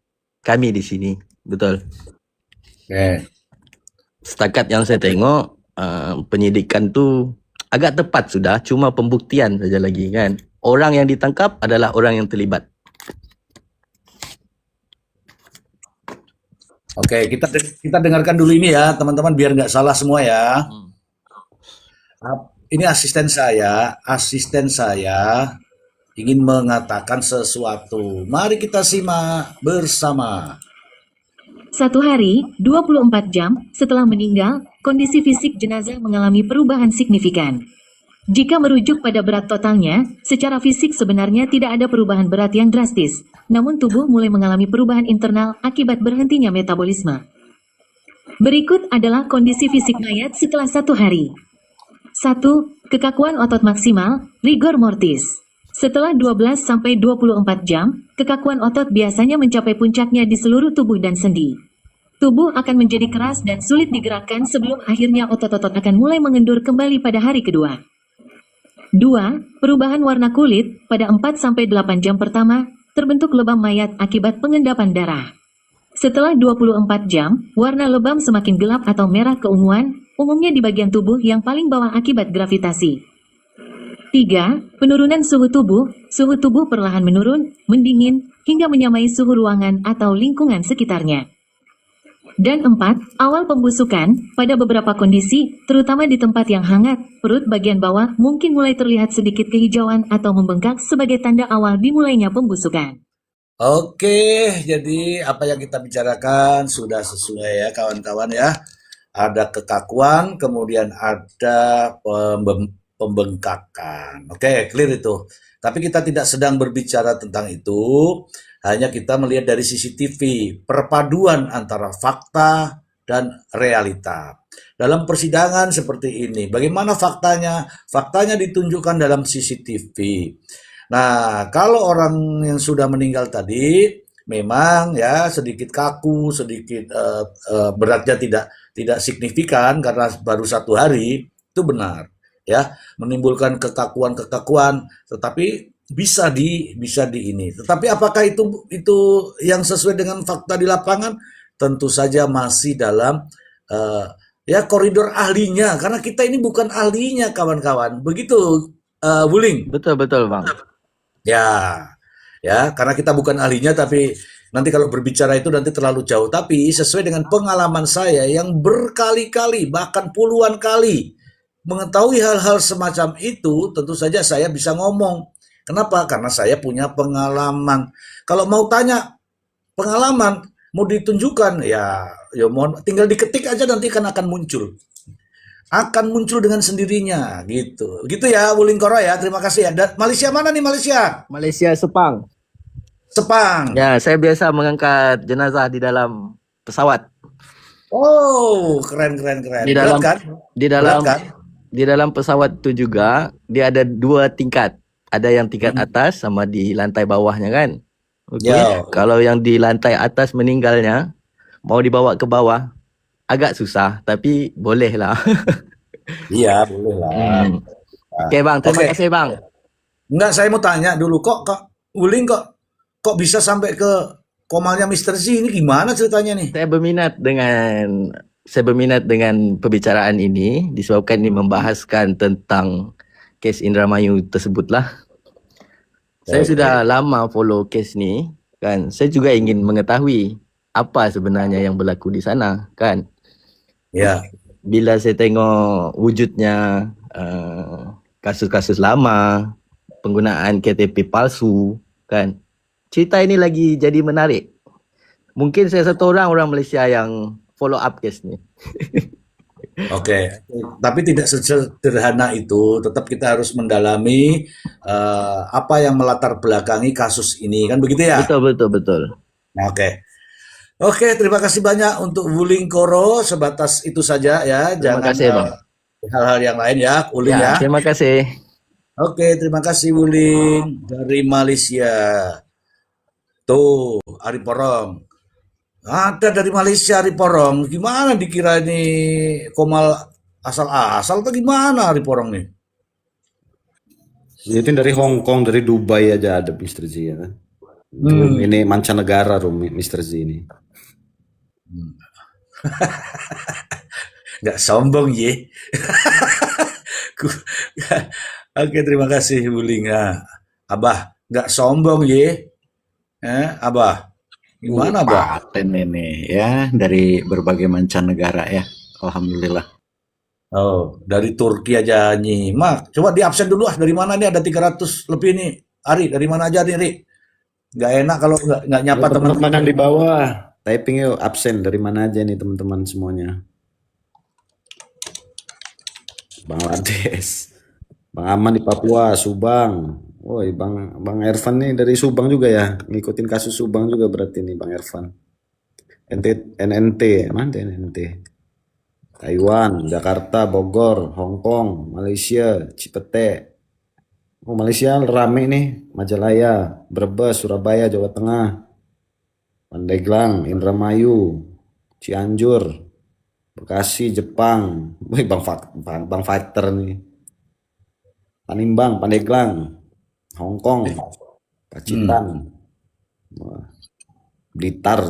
kami di sini, betul. Setakat yang saya tengok, penyidikan tu agak tepat sudah, cuma pembuktian saja lagi kan. Orang yang ditangkap adalah orang yang terlibat. Oke, kita dengarkan dulu ini ya, teman-teman, biar nggak salah semua ya. Ini asisten saya ingin mengatakan sesuatu. Mari kita simak bersama. Satu hari, 24 jam setelah meninggal, kondisi fisik jenazah mengalami perubahan signifikan. Jika merujuk pada berat totalnya, secara fisik sebenarnya tidak ada perubahan berat yang drastis, namun tubuh mulai mengalami perubahan internal akibat berhentinya metabolisme. Berikut adalah kondisi fisik mayat setelah 1 hari. 1. Kekakuan otot maksimal, rigor mortis. Setelah 12-24 jam, kekakuan otot biasanya mencapai puncaknya di seluruh tubuh dan sendi. Tubuh akan menjadi keras dan sulit digerakkan sebelum akhirnya otot-otot akan mulai mengendur kembali pada hari kedua. 2. Perubahan warna kulit. Pada 4-8 jam pertama, terbentuk lebam mayat akibat pengendapan darah. Setelah 24 jam, warna lebam semakin gelap atau merah keunguan, umumnya di bagian tubuh yang paling bawah akibat gravitasi. 3. Penurunan suhu tubuh. Suhu tubuh perlahan menurun, mendingin, hingga menyamai suhu ruangan atau lingkungan sekitarnya. Dan 4. Awal pembusukan, pada beberapa kondisi, terutama di tempat yang hangat, perut bagian bawah mungkin mulai terlihat sedikit kehijauan atau membengkak sebagai tanda awal dimulainya pembusukan. Oke, jadi apa yang kita bicarakan sudah sesuai ya kawan-kawan ya. Ada kekakuan, kemudian ada pembengkakan. Oke, clear itu. Tapi kita tidak sedang berbicara tentang itu, hanya kita melihat dari CCTV, perpaduan antara fakta dan realita. Dalam persidangan seperti ini, bagaimana faktanya? Faktanya ditunjukkan dalam CCTV. Nah, kalau orang yang sudah meninggal tadi memang ya sedikit kaku, sedikit beratnya tidak signifikan karena baru 1 hari, itu benar ya, menimbulkan kekakuan-kekakuan, tetapi bisa di ini. Tetapi apakah itu yang sesuai dengan fakta di lapangan? Tentu saja masih dalam ya koridor ahlinya, karena kita ini bukan ahlinya kawan-kawan. Begitu Wuling. Betul Bang. Ya, karena kita bukan ahlinya, tapi nanti kalau berbicara itu nanti terlalu jauh. Tapi sesuai dengan pengalaman saya yang berkali-kali, bahkan puluhan kali mengetahui hal-hal semacam itu, tentu saja saya bisa ngomong. Kenapa? Karena saya punya pengalaman. Kalau mau tanya pengalaman, mau ditunjukkan, ya mohon, tinggal diketik aja, nanti akan muncul. Akan muncul dengan sendirinya gitu. Gitu ya Wuling Koro ya. Terima kasih ya. Malaysia mana nih Malaysia? Malaysia Sepang. Sepang. Ya, saya biasa mengangkat jenazah di dalam pesawat. Oh, keren. Di dalam Berat kan? di dalam Berat kan? di dalam pesawat itu juga dia ada 2 tingkat. Ada yang tingkat atas sama di lantai bawahnya kan. Oke. Ya. Kalau yang di lantai atas meninggalnya mau dibawa ke bawah agak susah, tapi boleh lah. Iya, boleh lah. Oke Bang, terima Oke. kasih Bang. Enggak, saya mau tanya dulu kok Wuling kok bisa sampai ke komalnya Mr. Z ini, gimana ceritanya nih? Saya berminat dengan pembicaraan ini disebabkan ini membahaskan tentang kes Indramayu tersebutlah. Saya sudah lama follow kes ni kan. Saya juga ingin mengetahui apa sebenarnya yang berlaku di sana kan. Ya. Bila saya tengok wujudnya kasus-kasus lama, penggunaan KTP palsu kan. Cerita ini lagi jadi menarik. Mungkin saya satu orang Malaysia yang follow up case ni. Oke. Tapi tidak sederhana itu. Tetap kita harus mendalami apa yang melatar belakangi kasus ini, kan begitu ya? Betul. Nah, Oke, terima kasih banyak untuk Wuling Koro. Sebatas itu saja ya. Terima kasih, Bang. Hal-hal yang lain ya, Wuling ya. Terima kasih. Oke, terima kasih Wuling dari Malaysia. Tuh, Ari Porong. Ada dari Malaysia Ari Porong. Gimana dikira ini Komal asal-asal atau gimana Ari Porong nih? Itu dari Hong Kong, dari Dubai aja ada Mr. Z ya kan. Ini mancanegara Mr. Z ini. Nggak sombong ye. Oke, terima kasih Wuling. Abah, nggak sombong ye. Abah, gimana Abah? Paten ini ya dari berbagai mancanegara ya. Alhamdulillah. Oh, dari Turki aja nyimak. Coba di absen dulu dari mana nih, ada 300 lebih nih. Ari, dari mana aja nih, Ri? Nggak enak kalau nggak nyapa teman-teman yang di bawah. Typing yuk, absen dari mana aja nih teman-teman semuanya. Bangladesh. Bang Aman di Papua, Subang. Woi, Bang Ervan nih dari Subang juga ya. Ngikutin kasus Subang juga berarti nih Bang Ervan. NNT, mana NNT? Taiwan, Jakarta, Bogor, Hong Kong, Malaysia, Cipete. Oh, Malaysia rame nih, Majalaya, Brebes, Surabaya, Jawa Tengah, Pandeglang, Indramayu, Cianjur, Bekasi, Jepang. Wih, Bang Fighter nih. Panimbang, Pandeglang, Hong Kong, Pacitan, Blitar,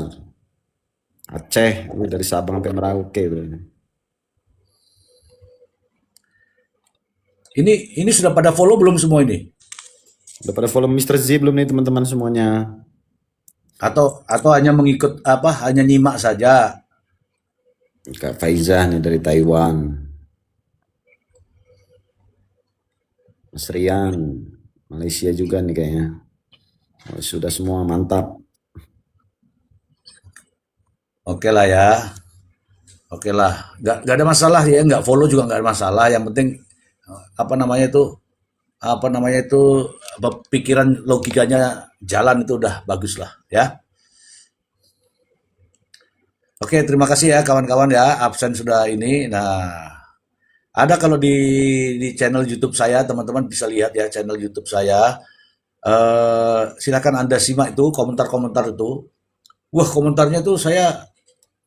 Aceh, dari Sabang sampai Merauke. Ini sudah pada follow belum semua ini? Udah pada follow Mr. Z belum nih teman-teman semuanya? Atau hanya mengikut hanya nyimak saja? Kak Faizah nih dari Taiwan. Mas Rian, Malaysia juga nih kayaknya. Oh, sudah semua mantap. Oke lah ya. Oke lah. Nggak ada masalah ya. Nggak follow juga nggak ada masalah. Yang penting apa namanya itu pikiran logikanya jalan itu udah bagus lah ya. Oke, terima kasih ya kawan-kawan ya, absen sudah ini. Nah, ada kalau di channel YouTube saya, teman-teman bisa lihat ya channel YouTube saya. Silakan Anda simak itu komentar-komentar itu. Wah, komentarnya tuh saya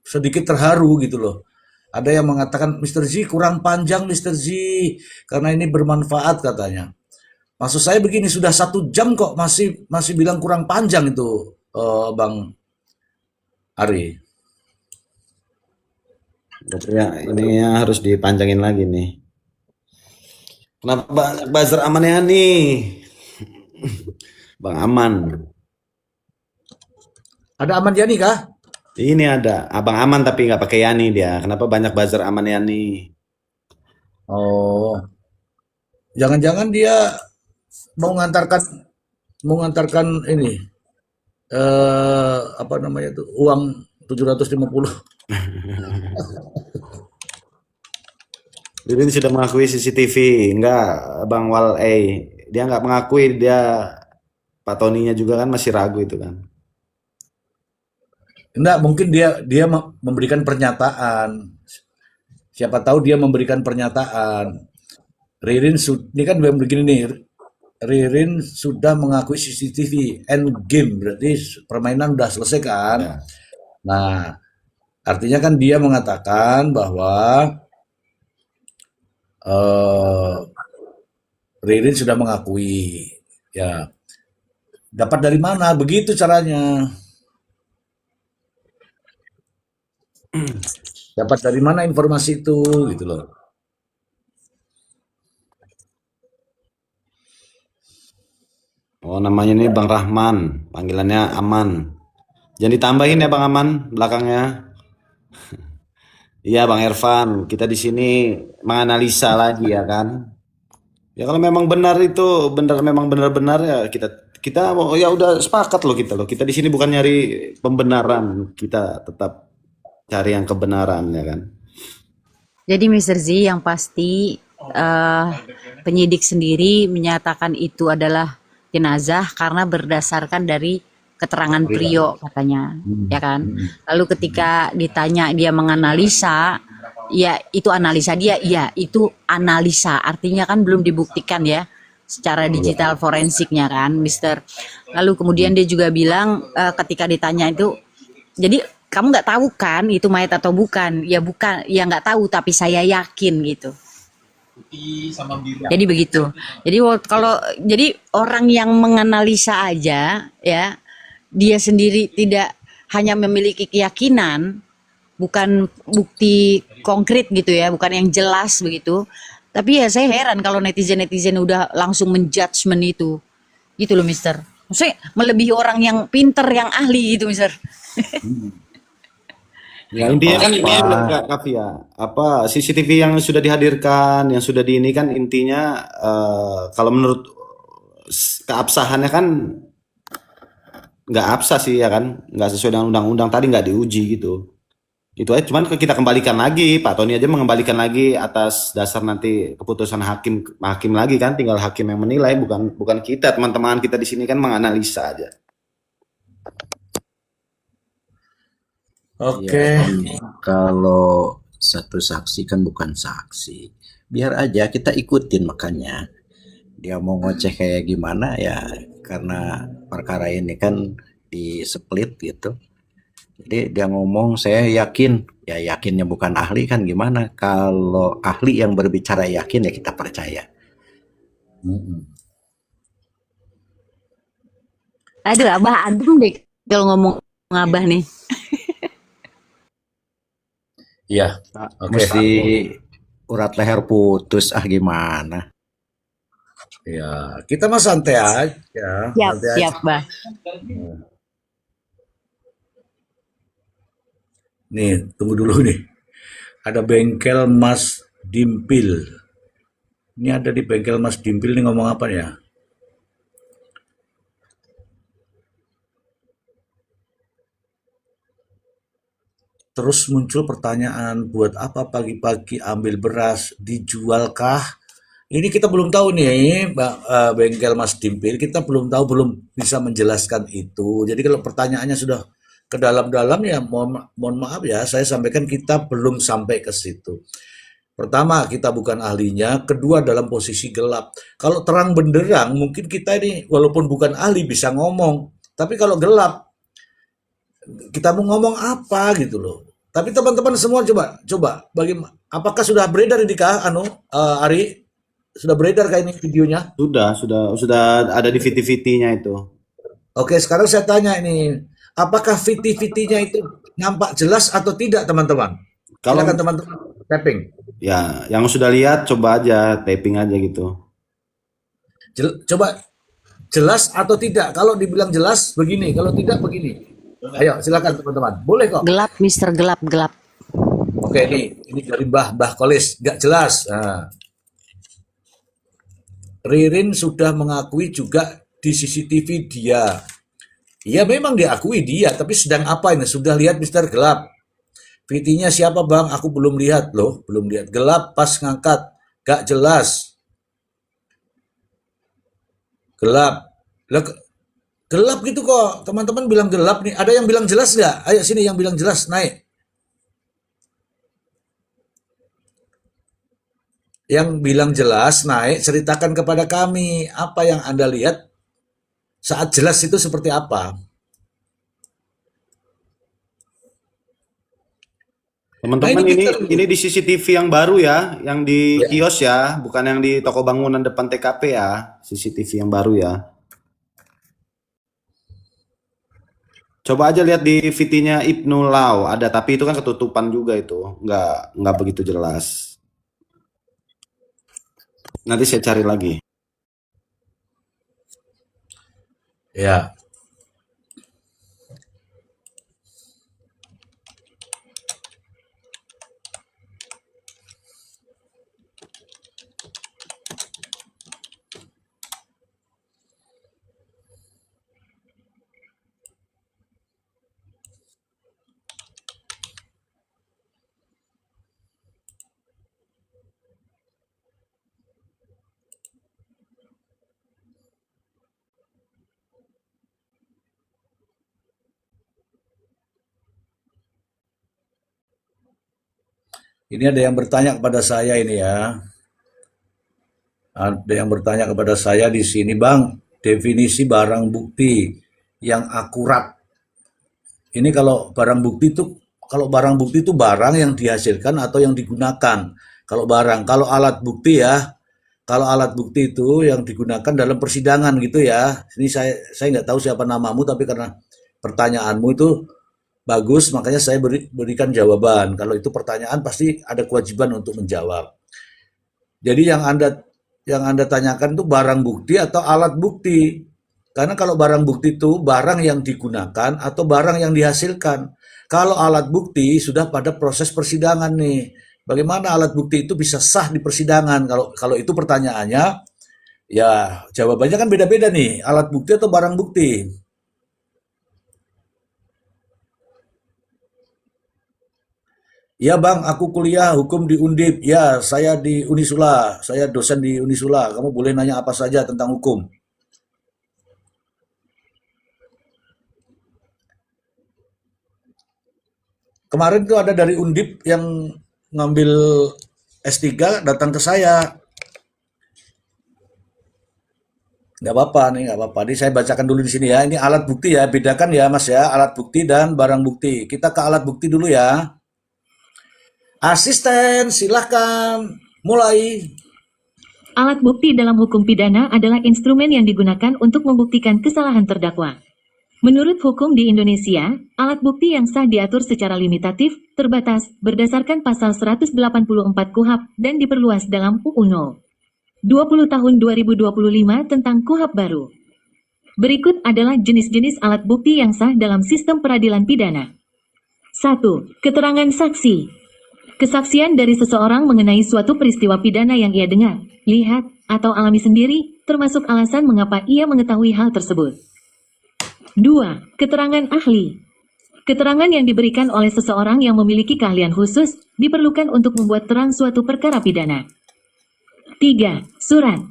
sedikit terharu gitu loh. Ada yang mengatakan Mr. Z kurang panjang Mr. Z karena ini bermanfaat katanya. Maksud saya begini, sudah 1 jam kok masih bilang kurang panjang itu, Bang Ari. Ya, ini harus dipanjangin lagi nih. Kenapa banyak buzzer aman ya nih? Bang Aman. Ada Aman Yani kah? Ini ada Abang Aman tapi nggak pakai Yani dia. Kenapa banyak buzzer aman Yani? Oh, jangan-jangan dia mau ngantarkan ini apa namanya itu uang 750. Ririn sudah mengakui CCTV. Enggak, Bang Wal dia nggak mengakui, dia Pak Toninya juga kan masih ragu itu kan. Enggak, mungkin dia memberikan pernyataan. Siapa tahu dia memberikan pernyataan. Ini kan begini nih. Ririn sudah mengakui CCTV end game, berarti permainan udah selesai kan? Ya. Nah, artinya kan dia mengatakan bahwa Ririn sudah mengakui. Ya, dapat dari mana? Begitu caranya. Dapat dari mana informasi itu gitu loh. Oh, namanya ini Bang Rahman, panggilannya Aman. Jangan ditambahin ya Bang Aman belakangnya. Iya Bang Irfan, kita di sini menganalisa lagi ya kan. Ya kalau memang benar itu memang benar-benar ya kita ya udah sepakat loh kita loh. Kita di sini bukan nyari pembenaran, kita tetap cari yang kebenaran ya kan. Jadi Mr. Z, yang pasti penyidik sendiri menyatakan itu adalah jenazah karena berdasarkan dari keterangan Prio katanya, ya kan. Lalu ketika ditanya dia menganalisa, ya itu analisa dia, ya itu analisa, artinya kan belum dibuktikan ya secara digital forensiknya kan, Mister. Lalu kemudian dia juga bilang ketika ditanya itu, jadi kamu nggak tahu kan itu mayat atau bukan? Ya bukan, ya nggak tahu tapi saya yakin gitu. Jadi begitu. Jadi jadi orang yang menganalisa aja ya, dia sendiri tidak hanya memiliki keyakinan, bukan bukti konkret gitu ya, bukan yang jelas begitu. Tapi ya saya heran kalau netizen udah langsung menjudgment itu. Gitu loh, Mister. Maksudnya melebihi orang yang pinter, yang ahli gitu, Mister. Ya intinya kan ini Kak Kavia, apa CCTV yang sudah dihadirkan, yang sudah di ini kan intinya kalau menurut keabsahannya kan nggak absah sih ya kan, nggak sesuai dengan undang-undang tadi, nggak diuji gitu. Itu aja, cuman kita kembalikan lagi, Pak Tony aja mengembalikan lagi atas dasar nanti keputusan hakim lagi kan, tinggal hakim yang menilai, bukan kita, teman-teman kita di sini kan menganalisa aja. Oke. Kalau satu saksi kan bukan saksi. Biar aja kita ikutin, makanya. Dia mau ngoceh kayak gimana ya, karena perkara ini kan di split gitu. Jadi dia ngomong saya yakin, ya yakinnya bukan ahli kan gimana. Kalau ahli yang berbicara yakin ya kita percaya. Aduh, Abah antum deh kalau ngomong Abah nih. Iya. Oke. Mesti urat leher putus gimana. Ya, kita mah santai aja. Siap, Santai aja. siap, Bah. Nih, tunggu dulu nih. Ada bengkel Mas Dimpil. Ini ada di bengkel Mas Dimpil nih ngomong apa ya? Terus muncul pertanyaan, buat apa pagi-pagi ambil beras, dijualkah? Ini kita belum tahu nih, bengkel Mas Dimpil, kita belum tahu, belum bisa menjelaskan itu. Jadi kalau pertanyaannya sudah ke dalam-dalam ya mohon maaf ya, saya sampaikan kita belum sampai ke situ. Pertama, kita bukan ahlinya. Kedua, dalam posisi gelap. Kalau terang benderang, mungkin kita ini walaupun bukan ahli bisa ngomong. Tapi kalau gelap, kita mau ngomong apa gitu loh. Tapi teman-teman semua coba apakah sudah beredar di Ari? Sudah beredar kayak ini videonya? Sudah ada di VT-VT-nya itu. Oke, sekarang saya tanya ini, apakah VT-VT-nya itu nampak jelas atau tidak, teman-teman? Kalau Silakan teman-teman tapping. ya, yang sudah lihat coba aja typing aja gitu. Coba jelas atau tidak? Kalau dibilang jelas begini, kalau tidak begini. Ayo, silakan teman-teman. Boleh kok. Gelap, Mister, gelap. Oke, ini dari Mbah Kolis, nggak jelas. Nah. Ririn sudah mengakui juga di CCTV dia. Iya memang diakui dia, tapi sedang apa ini? Sudah lihat Mister gelap. VT-nya siapa bang? Aku belum lihat loh, belum lihat. Gelap pas ngangkat, gak jelas. Gelap. Gelap gitu kok, teman-teman bilang gelap nih. Ada yang bilang jelas nggak? Ayo sini yang bilang jelas, naik. Yang bilang jelas, naik, ceritakan kepada kami. Apa yang Anda lihat saat jelas itu seperti apa? Teman-teman, Nah, ini di CCTV yang baru ya, yang di kios ya, bukan yang di toko bangunan depan TKP ya, CCTV yang baru ya. Coba aja lihat di VT-nya Ibnu Lau, ada, tapi itu kan ketutupan juga itu, nggak begitu jelas. Nanti saya cari lagi. Ya. Ini ada yang bertanya kepada saya ini ya. Ada yang bertanya kepada saya di sini, Bang, definisi barang bukti yang akurat. Ini kalau barang bukti itu barang yang dihasilkan atau yang digunakan. Kalau alat bukti ya, kalau alat bukti itu yang digunakan dalam persidangan gitu ya. Ini saya nggak tahu siapa namamu, tapi karena pertanyaanmu itu bagus, makanya saya berikan jawaban. Kalau itu pertanyaan pasti ada kewajiban untuk menjawab. Jadi yang Anda tanyakan itu barang bukti atau alat bukti. Karena kalau barang bukti itu barang yang digunakan atau barang yang dihasilkan. Kalau alat bukti sudah pada proses persidangan nih. Bagaimana alat bukti itu bisa sah di persidangan? Kalau itu pertanyaannya, ya jawabannya kan beda-beda nih. Alat bukti atau barang bukti? Ya bang, aku kuliah hukum di Undip. Ya, saya di Unisula. Saya dosen di Unisula. Kamu boleh nanya apa saja tentang hukum. Kemarin tuh ada dari Undip yang ngambil S3 datang ke saya. Nggak apa-apa nih, nggak apa-apa. Ini saya bacakan dulu di sini ya. Ini alat bukti ya, bedakan ya mas ya. Alat bukti dan barang bukti. Kita ke alat bukti dulu ya. Asisten, silahkan mulai. Alat bukti dalam hukum pidana adalah instrumen yang digunakan untuk membuktikan kesalahan terdakwa. Menurut hukum di Indonesia, alat bukti yang sah diatur secara limitatif, terbatas, berdasarkan pasal 184 KUHP dan diperluas dalam UU 20 tahun 2025 tentang KUHP baru. Berikut adalah jenis-jenis alat bukti yang sah dalam sistem peradilan pidana. 1. Keterangan saksi. Kesaksian dari seseorang mengenai suatu peristiwa pidana yang ia dengar, lihat, atau alami sendiri, termasuk alasan mengapa ia mengetahui hal tersebut. 2. Keterangan ahli. Keterangan yang diberikan oleh seseorang yang memiliki keahlian khusus diperlukan untuk membuat terang suatu perkara pidana. 3. Surat.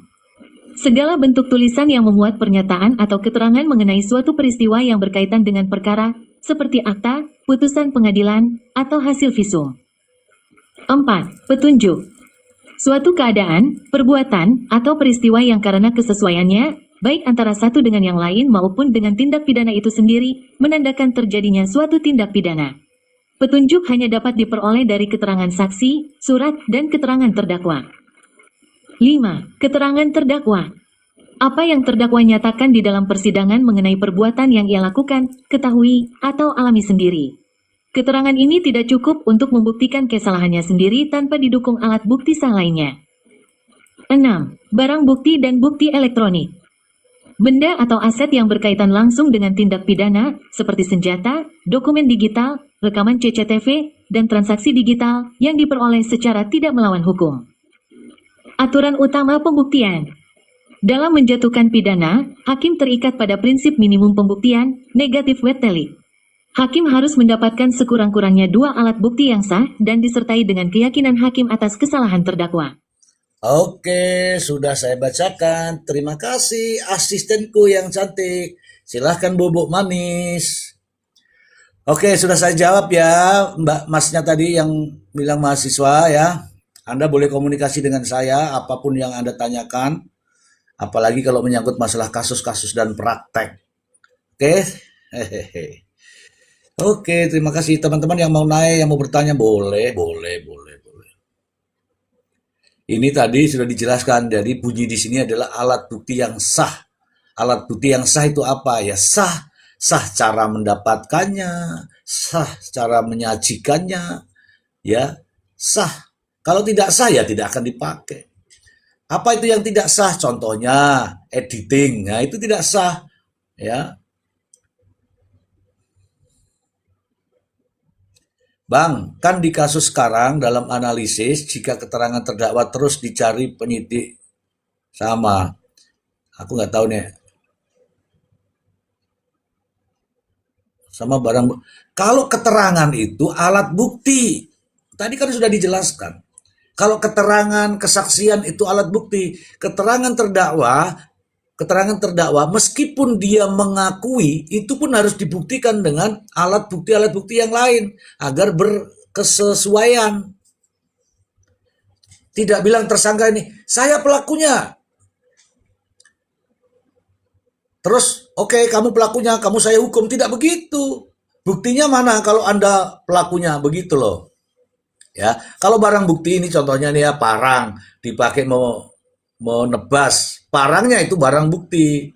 Segala bentuk tulisan yang memuat pernyataan atau keterangan mengenai suatu peristiwa yang berkaitan dengan perkara, seperti akta, putusan pengadilan, atau hasil visum. 4. Petunjuk. Suatu keadaan, perbuatan, atau peristiwa yang karena kesesuaiannya, baik antara satu dengan yang lain maupun dengan tindak pidana itu sendiri, menandakan terjadinya suatu tindak pidana. Petunjuk hanya dapat diperoleh dari keterangan saksi, surat, dan keterangan terdakwa. 5. Keterangan terdakwa. Apa yang terdakwa nyatakan di dalam persidangan mengenai perbuatan yang ia lakukan, ketahui, atau alami sendiri. Keterangan ini tidak cukup untuk membuktikan kesalahannya sendiri tanpa didukung alat bukti sah lainnya. 6. Barang bukti dan bukti elektronik. Benda atau aset yang berkaitan langsung dengan tindak pidana, seperti senjata, dokumen digital, rekaman CCTV, dan transaksi digital yang diperoleh secara tidak melawan hukum. Aturan utama pembuktian. Dalam menjatuhkan pidana, hakim terikat pada prinsip minimum pembuktian, negatif wet tally. Hakim harus mendapatkan sekurang-kurangnya 2 alat bukti yang sah dan disertai dengan keyakinan hakim atas kesalahan terdakwa. Oke, sudah saya bacakan. Terima kasih asistenku yang cantik. Silahkan bubuk manis. Oke, sudah saya jawab ya, Mbak Masnya tadi yang bilang mahasiswa ya. Anda boleh komunikasi dengan saya, apapun yang Anda tanyakan. Apalagi kalau menyangkut masalah kasus-kasus dan praktek. Oke? Hehehe. Oke, terima kasih teman-teman yang mau naik, yang mau bertanya, boleh. Ini tadi sudah dijelaskan, jadi bunyi di sini adalah alat bukti yang sah. Alat bukti yang sah itu apa? Ya sah cara mendapatkannya, sah cara menyajikannya, ya sah. Kalau tidak sah ya tidak akan dipakai. Apa itu yang tidak sah? Contohnya editing, nah itu tidak sah, ya. Bang, kan di kasus sekarang dalam analisis jika keterangan terdakwa terus dicari penyidik sama, aku nggak tahu nih, sama barang. Kalau keterangan itu alat bukti, tadi kan sudah dijelaskan. Kalau keterangan kesaksian itu alat bukti, keterangan terdakwa meskipun dia mengakui itu pun harus dibuktikan dengan alat bukti yang lain agar berkesesuaian. Tidak bilang tersangka ini, saya pelakunya. Terus, oke, kamu pelakunya, kamu saya hukum. Tidak begitu. Buktinya mana kalau Anda pelakunya? Begitu loh. Ya, kalau barang bukti ini contohnya nih ya, parang dipakai mau nebas, parangnya itu barang bukti.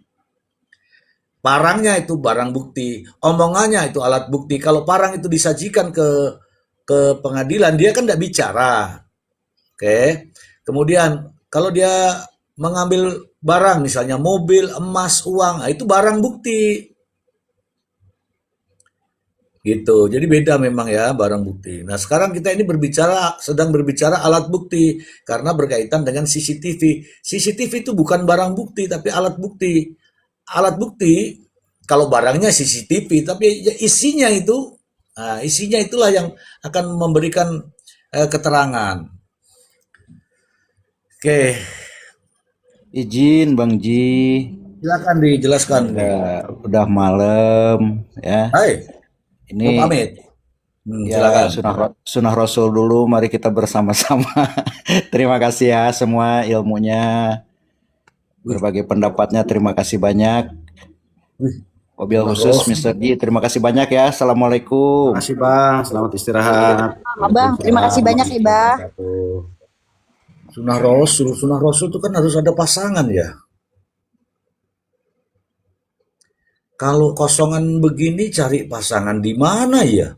Parangnya itu barang bukti, omongannya itu alat bukti. Kalau parang itu disajikan ke pengadilan, dia kan tidak bicara. Oke. Kemudian kalau dia mengambil barang misalnya mobil, emas, uang, nah itu barang bukti. Gitu. Jadi beda memang ya barang bukti. Nah, sekarang kita ini sedang berbicara alat bukti karena berkaitan dengan CCTV. CCTV itu bukan barang bukti tapi alat bukti. Alat bukti kalau barangnya CCTV tapi isinya itulah yang akan memberikan keterangan. Oke, Izin Bang Ji, silakan dijelaskan. udah malam ya. Hai, Ini mau pamit. ya Silakan. sunah Rasul dulu, mari kita bersama-sama. Terima kasih ya semua ilmunya, berbagai pendapatnya, terima kasih banyak. Wabil khusus Mr. Ji, terima kasih banyak ya. Assalamualaikum. Terima kasih Bang, selamat istirahat. Abang, terima kasih banyak ya, Bang. Sunnah Rasul itu kan harus ada pasangan ya. Kalau kosongan begini cari pasangan di mana ya?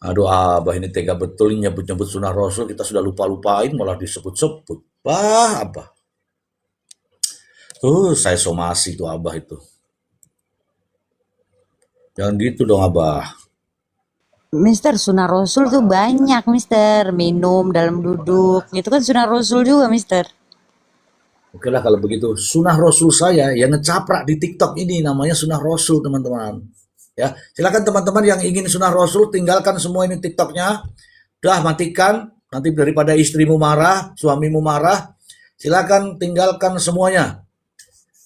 Aduh abah ini tega betul nyebut-nyebut sunnah Rasul, kita sudah lupa-lupain malah disebut-sebut. Abah. Saya somasi tuh abah itu. Jangan gitu dong abah. Mister, sunah Rasul tuh banyak, Mister. Minum dalam duduk, itu kan sunah Rasul juga, Mister. Oke lah kalau begitu. Sunnah Rasul saya yang ngecaprak di TikTok ini namanya Sunnah Rasul, teman-teman. Ya, silakan teman-teman yang ingin Sunnah Rasul tinggalkan semua ini TikToknya. Udah matikan, nanti daripada istrimu marah, suamimu marah, silakan tinggalkan semuanya.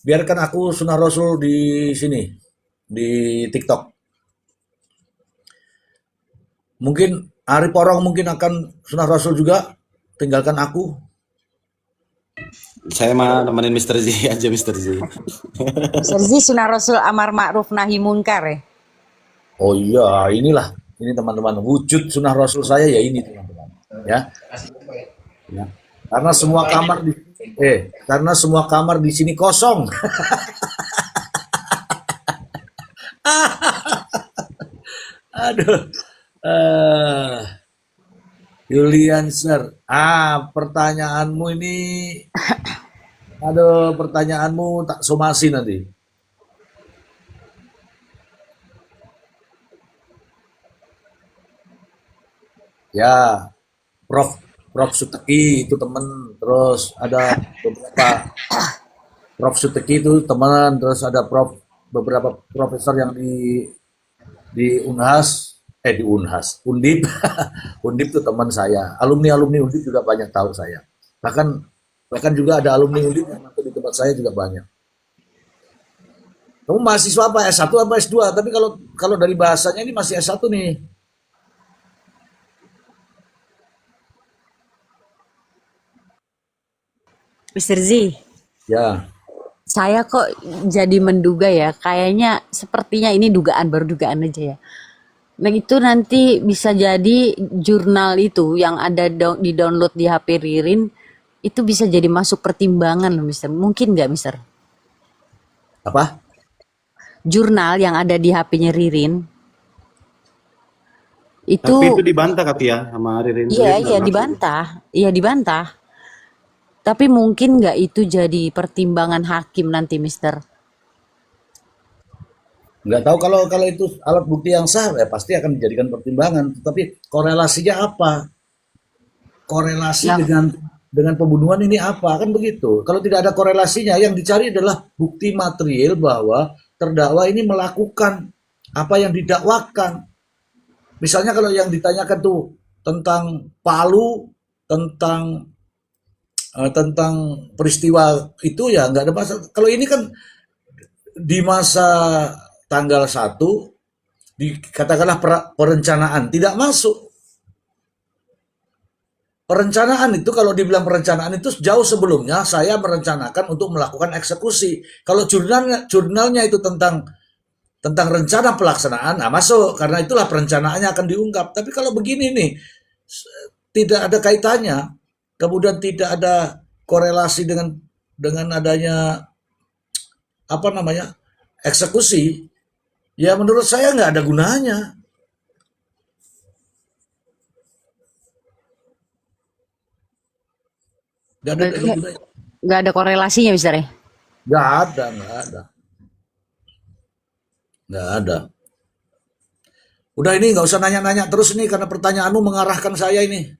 Biarkan aku Sunnah Rasul di sini, di TikTok. Mungkin Ari Porong mungkin akan Sunnah Rasul juga, tinggalkan aku. Saya mah nemenin Mr. Z aja, Mr. Z. Mister Z, sunah Rasul amar ma'ruf nahi munkar ya. Oh iya, inilah, ini teman-teman, wujud Sunnah Rasul saya ya ini teman-teman. Ya, ya. Karena semua kamar di sini kosong. Aduh. Julian Sir, pertanyaanmu ini, aduh, pertanyaanmu tak somasi nanti. Ya, Prof Suteki itu teman, terus ada beberapa Prof Suteki itu teman, terus ada beberapa profesor yang di Unhas, di Unhas, Undip, Undip itu teman saya. Alumni Undip juga banyak tahu saya. Bahkan juga ada alumni Undip yang masuk di tempat saya juga banyak. Kamu mahasiswa apa? S1 apa S2? Tapi kalau dari bahasanya ini masih S1 nih. Mister Z, Ya, saya kok jadi menduga ya, kayaknya sepertinya ini baru dugaan aja ya. Nah itu nanti bisa jadi jurnal itu yang ada di download di HP Ririn, itu bisa jadi masuk pertimbangan loh Mister. Mungkin nggak Mister? apa? Jurnal yang ada di HP-nya Ririn, Tapi itu itu dibantah Kak ya sama Ririn. iya Ririn nggak ngaku. dibantah. Tapi mungkin nggak itu jadi pertimbangan hakim nanti Mister. Nggak tahu kalau itu alat bukti yang sah, ya pasti akan dijadikan pertimbangan. Tetapi korelasinya apa? Korelasi Nah, dengan pembunuhan ini apa? Kan begitu. Kalau tidak ada korelasinya, yang dicari adalah bukti material bahwa terdakwa ini melakukan apa yang didakwakan. Misalnya kalau yang ditanyakan tuh tentang Palu, tentang peristiwa itu ya nggak ada masalah. Kalau ini kan di masa tanggal 1 dikatakanlah perencanaan tidak masuk. Perencanaan itu kalau dibilang perencanaan itu jauh sebelumnya saya merencanakan untuk melakukan eksekusi. Kalau jurnalnya itu tentang rencana pelaksanaan, masuk karena itulah perencanaannya akan diungkap. Tapi kalau begini nih tidak ada kaitannya, kemudian tidak ada korelasi dengan adanya apa namanya eksekusi, ya menurut saya nggak ada gunanya. Nggak ada berarti gunanya. nggak ada korelasinya Mister ya? Nggak ada, nggak ada. Udah ini nggak usah nanya-nanya terus nih karena pertanyaanmu mengarahkan saya ini.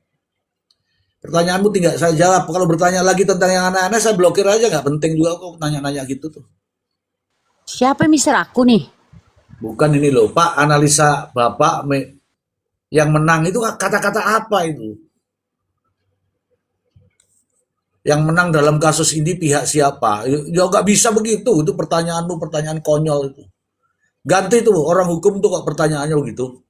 Pertanyaanmu tinggal saya jawab. Kalau bertanya lagi tentang yang aneh-aneh saya blokir aja, nggak penting juga kok nanya-nanya gitu tuh. Siapa Mister aku nih? Bukan ini loh, Pak, analisa Bapak yang menang itu kata-kata apa itu? Yang menang dalam kasus ini pihak siapa? Ya nggak bisa begitu, itu pertanyaanmu pertanyaan konyol itu. Ganti tuh orang hukum tuh kok pertanyaannya begitu.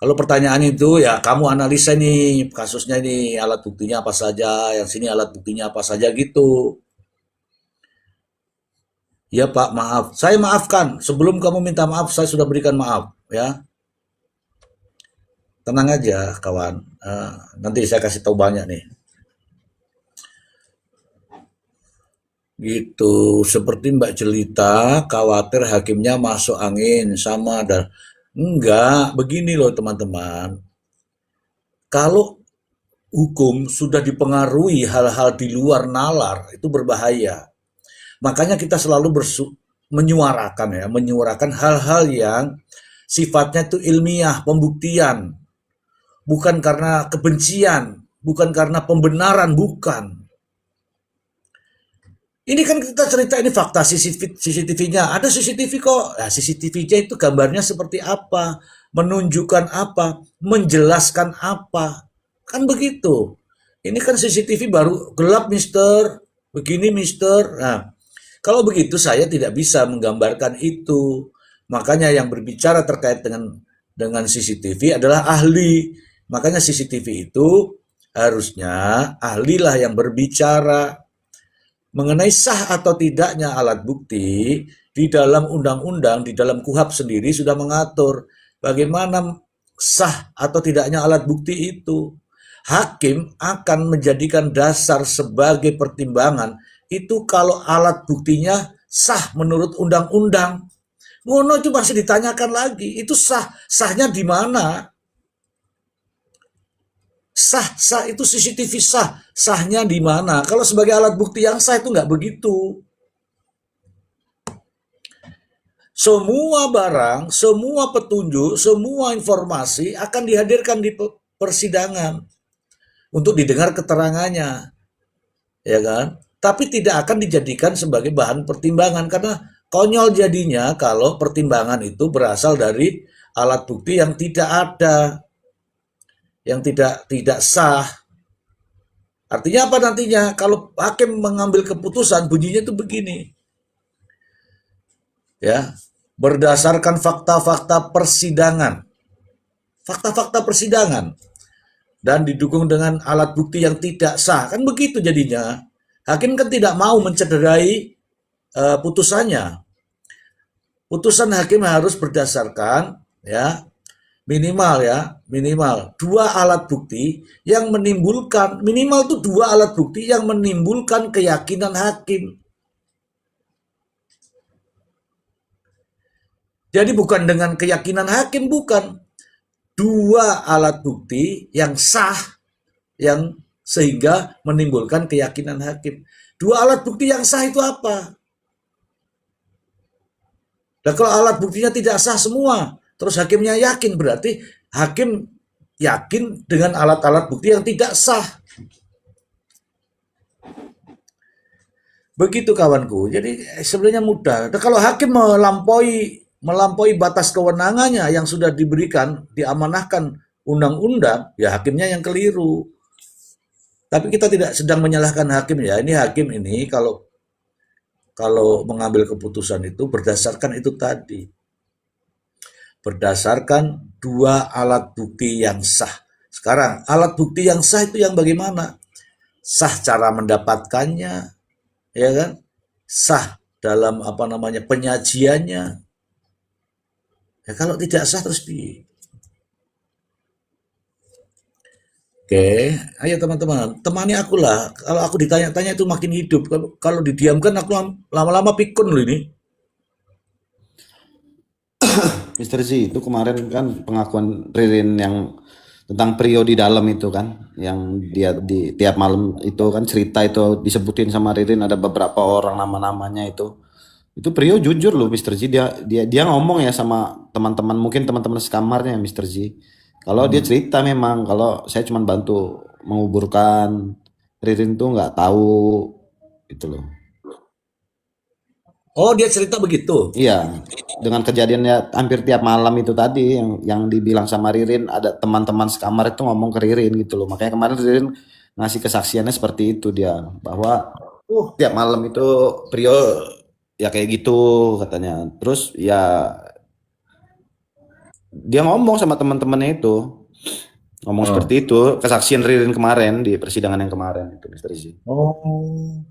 Kalau pertanyaan itu ya kamu analisa nih kasusnya ini alat buktinya apa saja, yang sini alat buktinya apa saja gitu. Ya Pak, maaf. Saya maafkan. Sebelum kamu minta maaf, saya sudah berikan maaf ya. Tenang aja kawan. Nanti saya kasih tahu banyak nih. Gitu. Seperti Mbak Jelita, khawatir hakimnya masuk angin sama ada. Enggak, begini loh teman-teman. Kalau hukum sudah dipengaruhi hal-hal di luar nalar, itu berbahaya. Makanya kita selalu menyuarakan hal-hal yang sifatnya itu ilmiah, pembuktian, bukan karena kebencian, bukan karena pembenaran, bukan. Ini kan kita cerita ini fakta CCTV-nya. Ada CCTV kok. Nah, CCTV-nya itu gambarnya seperti apa, menunjukkan apa, menjelaskan apa. Kan begitu. Ini kan CCTV baru gelap, Mister. Begini, Mister. Nah, kalau begitu saya tidak bisa menggambarkan itu. Makanya yang berbicara terkait dengan CCTV adalah ahli. Makanya CCTV itu harusnya ahlilah yang berbicara mengenai sah atau tidaknya alat bukti. Di dalam undang-undang, di dalam KUHP sendiri sudah mengatur bagaimana sah atau tidaknya alat bukti itu. Hakim akan menjadikan dasar sebagai pertimbangan itu kalau alat buktinya sah menurut undang-undang. Ngono itu masih ditanyakan lagi, itu sahnya di mana? Sah itu CCTV sahnya di mana? Kalau sebagai alat bukti yang sah itu nggak begitu. Semua barang, semua petunjuk, semua informasi akan dihadirkan di persidangan untuk didengar keterangannya, ya kan? Tapi tidak akan dijadikan sebagai bahan pertimbangan karena konyol jadinya kalau pertimbangan itu berasal dari alat bukti yang tidak ada, yang tidak sah. Artinya apa nantinya? Kalau hakim mengambil keputusan bunyinya itu begini. Ya, berdasarkan fakta-fakta persidangan. Fakta-fakta persidangan dan didukung dengan alat bukti yang tidak sah. Kan begitu jadinya. Hakim kan tidak mau mencederai putusannya. Putusan hakim harus berdasarkan minimal dua alat bukti yang menimbulkan keyakinan hakim. Jadi bukan dengan keyakinan hakim, bukan. Dua alat bukti yang sah yang sehingga menimbulkan keyakinan hakim. Dua alat bukti yang sah itu apa? Dan kalau alat buktinya tidak sah semua, terus hakimnya yakin, berarti hakim yakin dengan alat-alat bukti yang tidak sah. Begitu kawanku. Jadi sebenarnya mudah. Dan kalau hakim melampaui batas kewenangannya yang sudah diberikan, diamanahkan undang-undang, ya hakimnya yang keliru. Tapi kita tidak sedang menyalahkan hakim ya. Ini hakim ini kalau mengambil keputusan itu berdasarkan itu tadi. Berdasarkan dua alat bukti yang sah. Sekarang alat bukti yang sah itu yang bagaimana? Sah cara mendapatkannya, ya kan? Sah dalam penyajiannya. Ya kalau tidak sah terus Oke, ayo teman-teman, temani aku lah. Kalau aku ditanya-tanya itu makin hidup. Kalau didiamkan aku lama-lama pikun loh ini. Mr. Z, itu kemarin kan pengakuan Ririn yang tentang Prio di dalam itu kan, yang dia di tiap malam itu kan cerita itu disebutin sama Ririn ada beberapa orang nama-namanya itu. Itu Prio jujur loh Mr. Z, dia ngomong ya sama teman-teman, mungkin teman-teman sekamarnya Mr. Z. Kalau dia cerita memang kalau saya cuma bantu menguburkan, Ririn tuh nggak tahu itu loh. Oh, dia cerita begitu. Iya, dengan kejadiannya hampir tiap malam itu tadi yang dibilang sama Ririn, ada teman-teman sekamar itu ngomong ke Ririn gitu loh. Makanya kemarin Ririn ngasih kesaksiannya seperti itu dia, bahwa tiap malam itu Prio ya kayak gitu katanya. Terus ya dia ngomong sama teman-temannya itu, ngomong seperti itu, kesaksian Ririn kemarin di persidangan yang kemarin itu Mr. Z. Oh.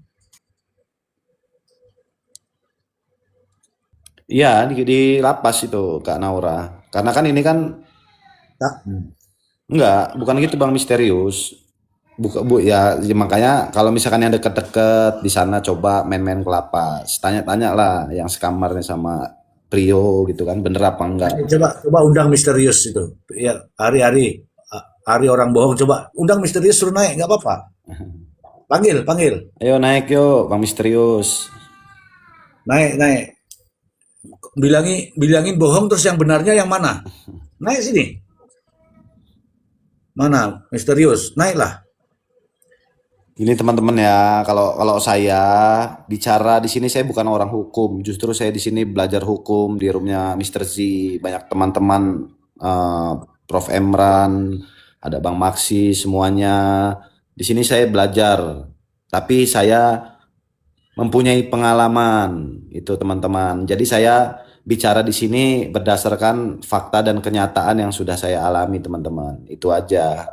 Iya di lapas itu Kak Naura. Karena kan ini kan bukan gitu Bang, misterius. Ya makanya kalau misalkan yang deket-deket di sana coba main-main ke lapas, tanya-tanya lah yang sekamarnya sama Prio gitu kan, bener apa enggak? Coba undang misterius itu. Ya, hari orang bohong, coba undang misterius suruh naik, nggak apa-apa. Panggil. Ayo naik yuk Bang Misterius. Naik. bilangin bohong terus yang benarnya yang mana? Naik sini. Mana? Misterius, naiklah. Ini teman-teman ya, kalau saya bicara di sini, saya bukan orang hukum. Justru saya di sini belajar hukum di roomnya Mr. Z. Banyak teman-teman, Prof. Emran, ada Bang Maksi, semuanya. Di sini saya belajar, tapi saya mempunyai pengalaman itu teman-teman. Jadi saya bicara di sini berdasarkan fakta dan kenyataan yang sudah saya alami teman-teman. Itu aja.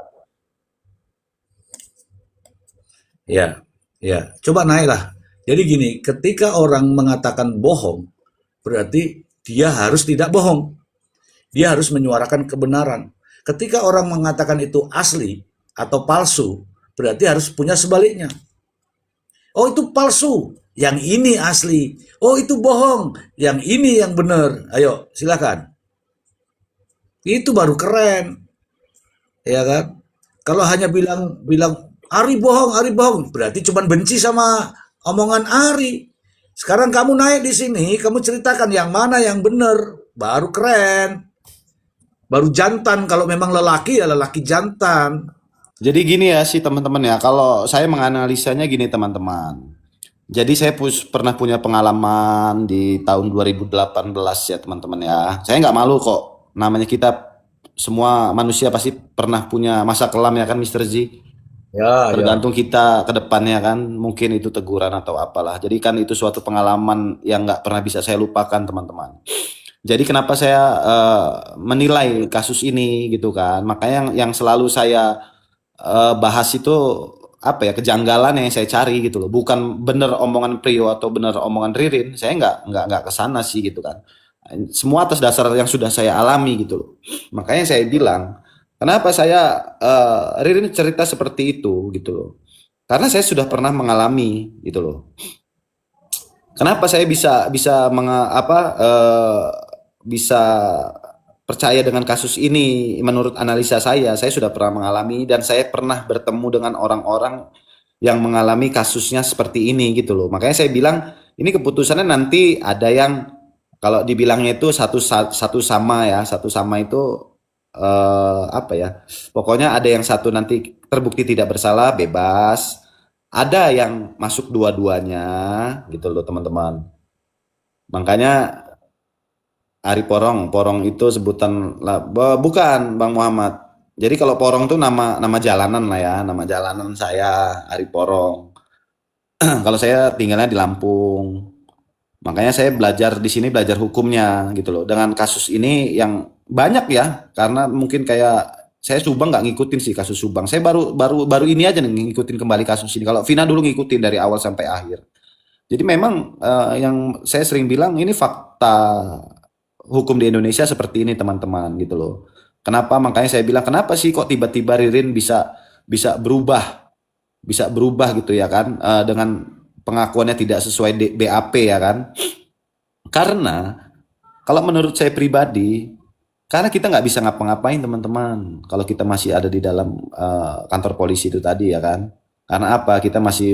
Ya, ya. Coba naiklah. Jadi gini, ketika orang mengatakan bohong, berarti dia harus tidak bohong. Dia harus menyuarakan kebenaran. Ketika orang mengatakan itu asli atau palsu, berarti harus punya sebaliknya. Oh, itu palsu, yang ini asli. Oh, itu bohong, yang ini yang benar. Ayo, silakan. Itu baru keren. Ya kan? Kalau hanya bilang Ari bohong, berarti cuma benci sama omongan Ari. Sekarang kamu naik di sini, kamu ceritakan yang mana yang benar, baru keren. Baru jantan, kalau memang lelaki ya lelaki jantan. Jadi gini ya sih teman-teman ya, kalau saya menganalisanya gini teman-teman. Jadi saya pernah punya pengalaman di tahun 2018 ya teman-teman ya. Saya nggak malu kok, namanya kita semua manusia pasti pernah punya masa kelam ya kan Mr. Z. Ya, Tergantung kita ke depannya kan, mungkin itu teguran atau apalah. Jadi kan itu suatu pengalaman yang nggak pernah bisa saya lupakan teman-teman. Jadi kenapa saya menilai kasus ini gitu kan? Makanya yang selalu saya bahas itu apa ya, kejanggalan yang saya cari gitu loh. Bukan bener omongan Prio atau bener omongan Ririn. Saya nggak kesana sih gitu kan. Semua atas dasar yang sudah saya alami gitu loh. Makanya saya bilang, kenapa saya Ririn cerita seperti itu gitu loh. Karena saya sudah pernah mengalami gitu loh. Kenapa saya bisa percaya dengan kasus ini? Menurut analisa saya sudah pernah mengalami dan saya pernah bertemu dengan orang-orang yang mengalami kasusnya seperti ini gitu loh. Makanya saya bilang ini keputusannya nanti ada yang kalau dibilangnya itu satu sama itu apa ya? Pokoknya ada yang satu nanti terbukti tidak bersalah bebas. Ada yang masuk dua-duanya gitu loh teman-teman. Makanya Ari Porong itu sebutan bukan Bang Muhammad. Jadi kalau Porong itu nama jalanan lah ya, nama jalanan saya Ari Porong. Kalau saya tinggalnya di Lampung. Makanya saya belajar di sini, belajar hukumnya gitu loh. Dengan kasus ini yang banyak ya, karena mungkin kayak saya Subang nggak ngikutin sih kasus Subang. Saya baru ini aja nih ngikutin kembali kasus ini. Kalau Vina dulu ngikutin dari awal sampai akhir. Jadi memang yang saya sering bilang ini fakta hukum di Indonesia seperti ini teman-teman gitu loh. Kenapa? Makanya saya bilang kenapa sih kok tiba-tiba Ririn bisa berubah gitu ya kan, dengan pengakuannya tidak sesuai BAP ya kan. Karena kalau menurut saya pribadi, karena kita nggak bisa ngapa-ngapain teman-teman kalau kita masih ada di dalam kantor polisi itu tadi ya kan. Karena apa? Kita masih